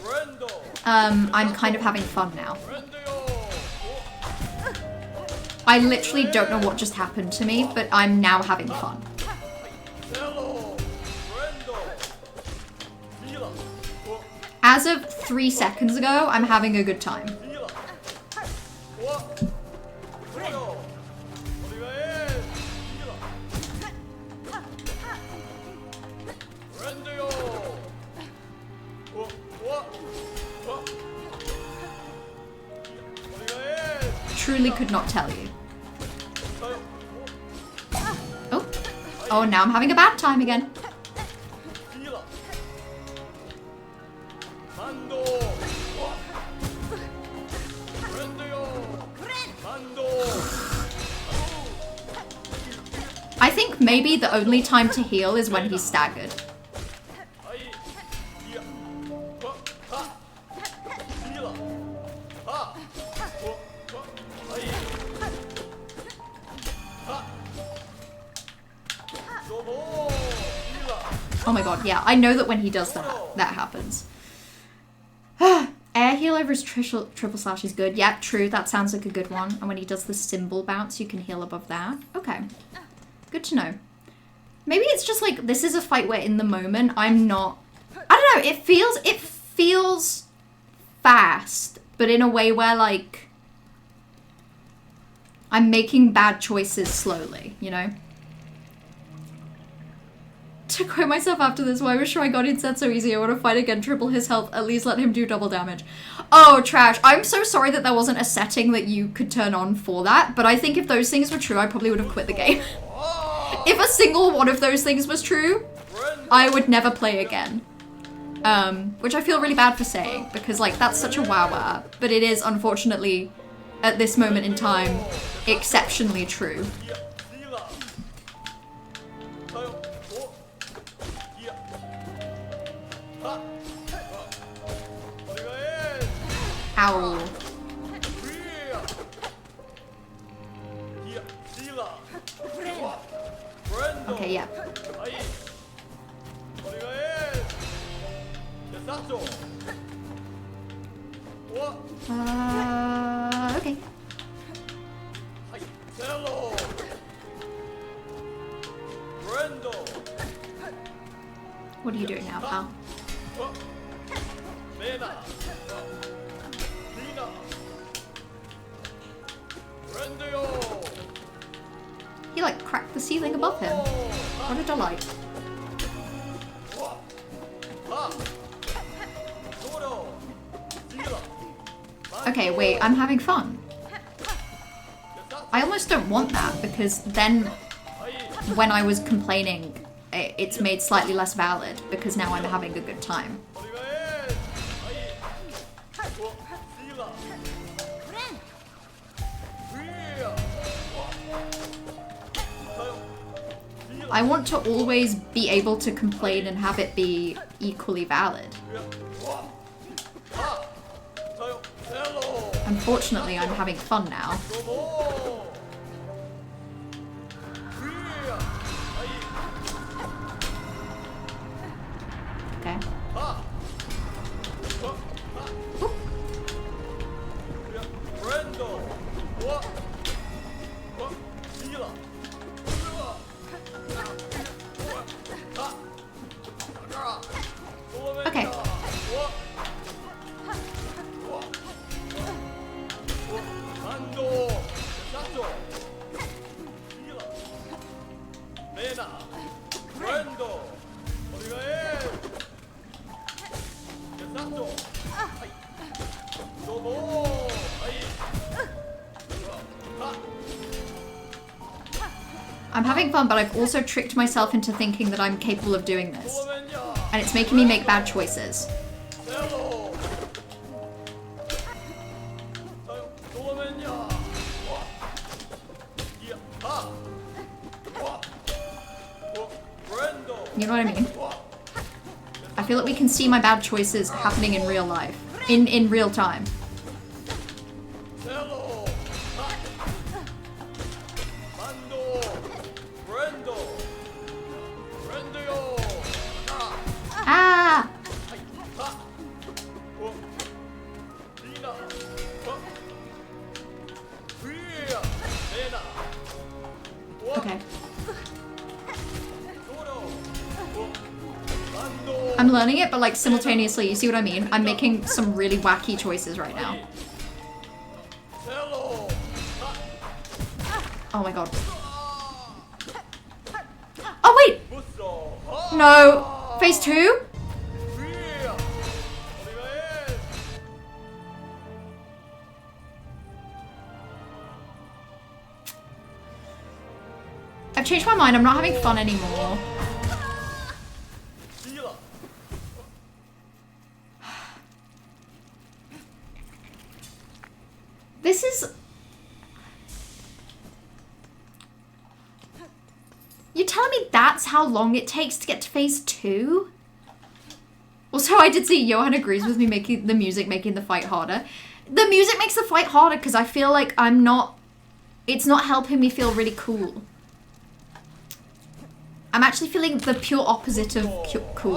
I'm kind of having fun now. I literally don't know what just happened to me, but I'm now having fun. As of 3 seconds ago, I'm having a good time. Truly could not tell you. Oh. Oh, now I'm having a bad time again. I think maybe the only time to heal is when he's staggered. Oh my god, yeah, I know that when he does that, that happens. Air heal over his triple slash is good. Yeah, true, that sounds like a good one. And when he does the symbol bounce, you can heal above that. Okay, good to know. Maybe it's just like, this is a fight where in the moment, I'm not... I don't know, it feels fast, but in a way where like... I'm making bad choices slowly, you know? To quit myself after this, why was Shrine Guardian set so easy? I want to fight again, triple his health, at least let him do double damage. Oh, trash. I'm so sorry that there wasn't a setting that you could turn on for that, but I think if those things were true, I probably would have quit the game. If a single one of those things was true, I would never play again. Which I feel really bad for saying, because like, that's such a wow-wow, but it is, unfortunately, at this moment in time, exceptionally true. Ow. Okay, yeah. Okay. What are you doing now, pal? He like cracked the ceiling above him. What a delight. Okay, wait, I'm having fun. I almost don't want that because then when I was complaining, it's made slightly less valid because now I'm having a good time. I want to always be able to complain and have it be equally valid. Unfortunately, I'm having fun now. Okay. Okay. I'm having fun, but I've also tricked myself into thinking that I'm capable of doing this. And it's making me make bad choices. You know what I mean? I feel like we can see my bad choices happening in real life. In real time. Ah! Okay. I'm learning it, but like simultaneously, you see what I mean? I'm making some really wacky choices right now. Oh my god. Oh wait! No! Phase 2? I've changed my mind, I'm not having fun anymore. This is... You're telling me that's how long it takes to get to phase 2? Also, I did see Johan agrees with me making the music making the fight harder. The music makes the fight harder because I feel like I'm not... It's not helping me feel really cool. I'm actually feeling the pure opposite of cool.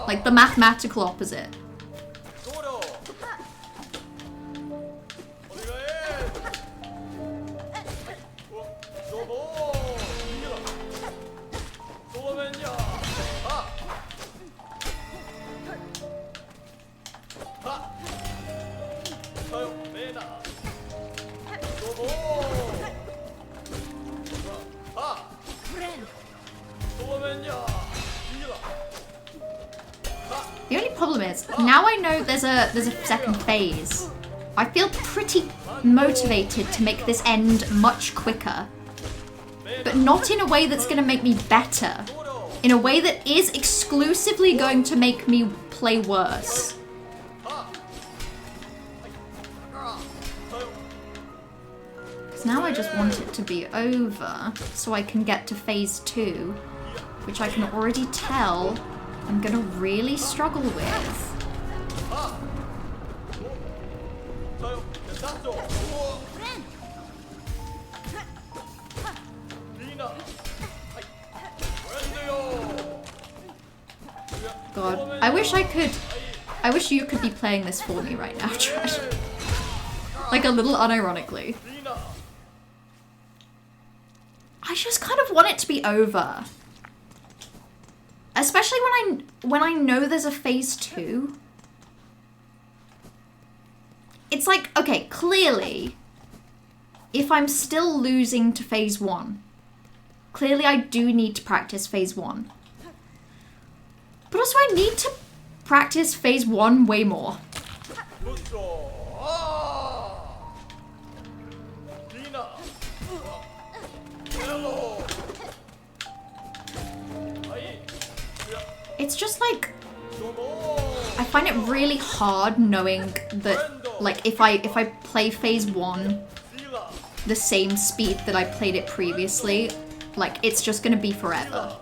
Like the mathematical opposite. The only problem is, now I know there's a second phase. I feel pretty motivated to make this end much quicker. But not in a way that's going to make me better. In a way that is exclusively going to make me play worse. Because now I just want it to be over, so I can get to phase 2, which I can already tell I'm gonna really struggle with. God, I wish you could be playing this for me right now, Trash. Like a little unironically. I just kind of want it to be over. Especially when I know there's a phase 2. It's like, okay, clearly, if I'm still losing to phase 1, clearly I do need to practice phase 1. But also I need to practice phase 1 way more. It's just like, I find it really hard knowing that, like, if I play phase 1 the same speed that I played it previously, like, it's just gonna be forever.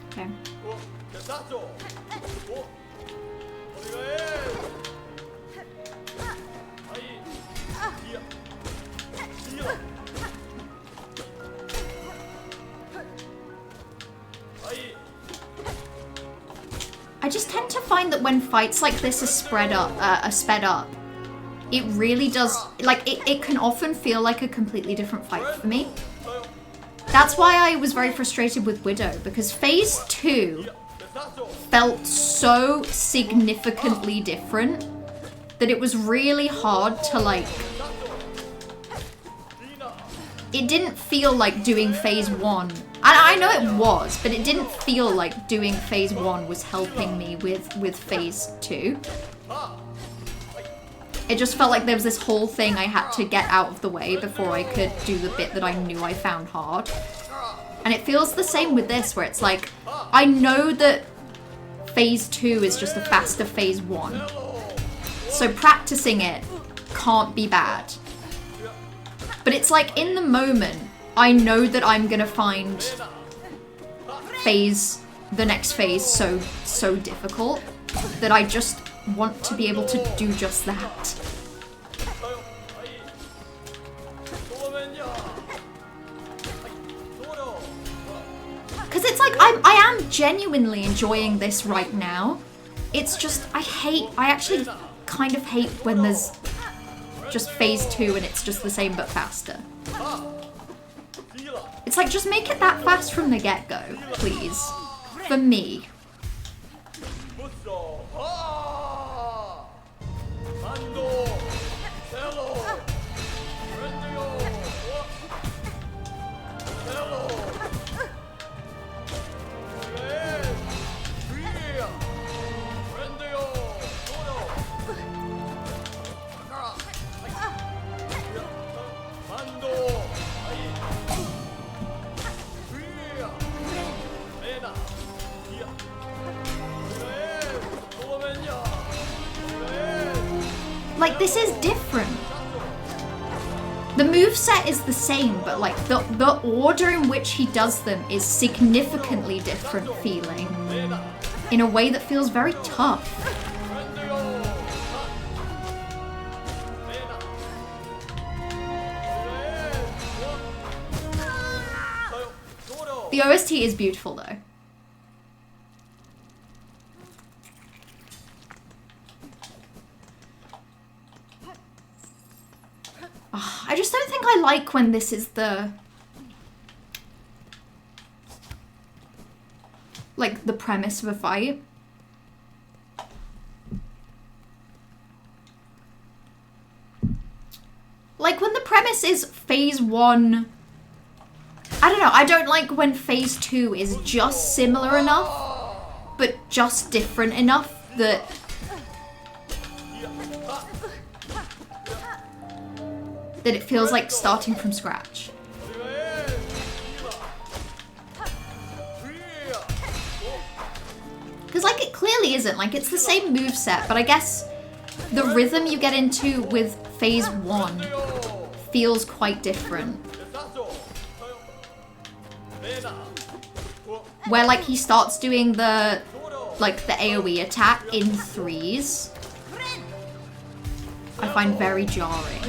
Okay. I just tend to find that when fights like this are sped up, it really does, like, it can often feel like a completely different fight for me. That's why I was very frustrated with Widow, because phase 2 felt so significantly different that it was really hard to like... It didn't feel like doing phase 1. I know it was, but it didn't feel like doing phase 1 was helping me with phase 2. It just felt like there was this whole thing I had to get out of the way before I could do the bit that I knew I found hard. And it feels the same with this, where it's like, I know that phase 2 is just a faster phase 1. So practicing it can't be bad. But it's like, in the moment, I know that I'm gonna find the next phase so difficult that I just want to be able to do just that. Because it's like, I am genuinely enjoying this right now. It's just, I actually kind of hate when there's just phase 2 and it's just the same but faster. It's like, just make it that fast from the get-go, please. For me. Like, this is different. The moveset is the same, but like the order in which he does them is significantly different feeling. In a way that feels very tough. The OST is beautiful though. I just don't think I like when this is the... like, the premise of a fight. Like, when the premise is phase 1... I don't know, I don't like when phase 2 is just similar enough, but just different enough that... that it feels like starting from scratch. Because, like, it clearly isn't. Like, it's the same moveset, but I guess the rhythm you get into with phase 1 feels quite different. Where, like, he starts doing the, like, the AoE attack in 3s. I find very jarring.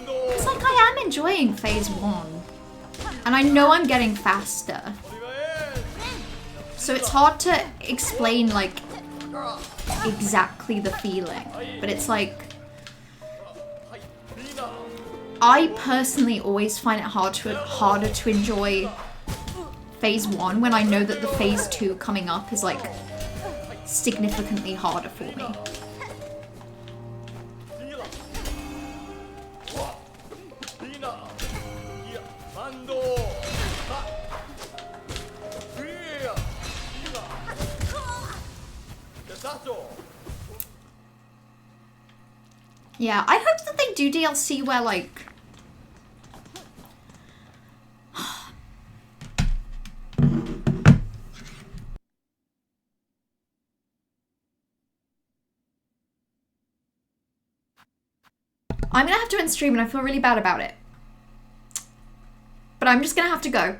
It's like I am enjoying phase 1. And I know I'm getting faster. So it's hard to explain, like, exactly the feeling. But it's like... I personally always find it harder to enjoy phase 1 when I know that the phase 2 coming up is, like, significantly harder for me. Yeah, I hope that they do DLC where, like... I'm gonna have to end stream and I feel really bad about it. But I'm just gonna have to go.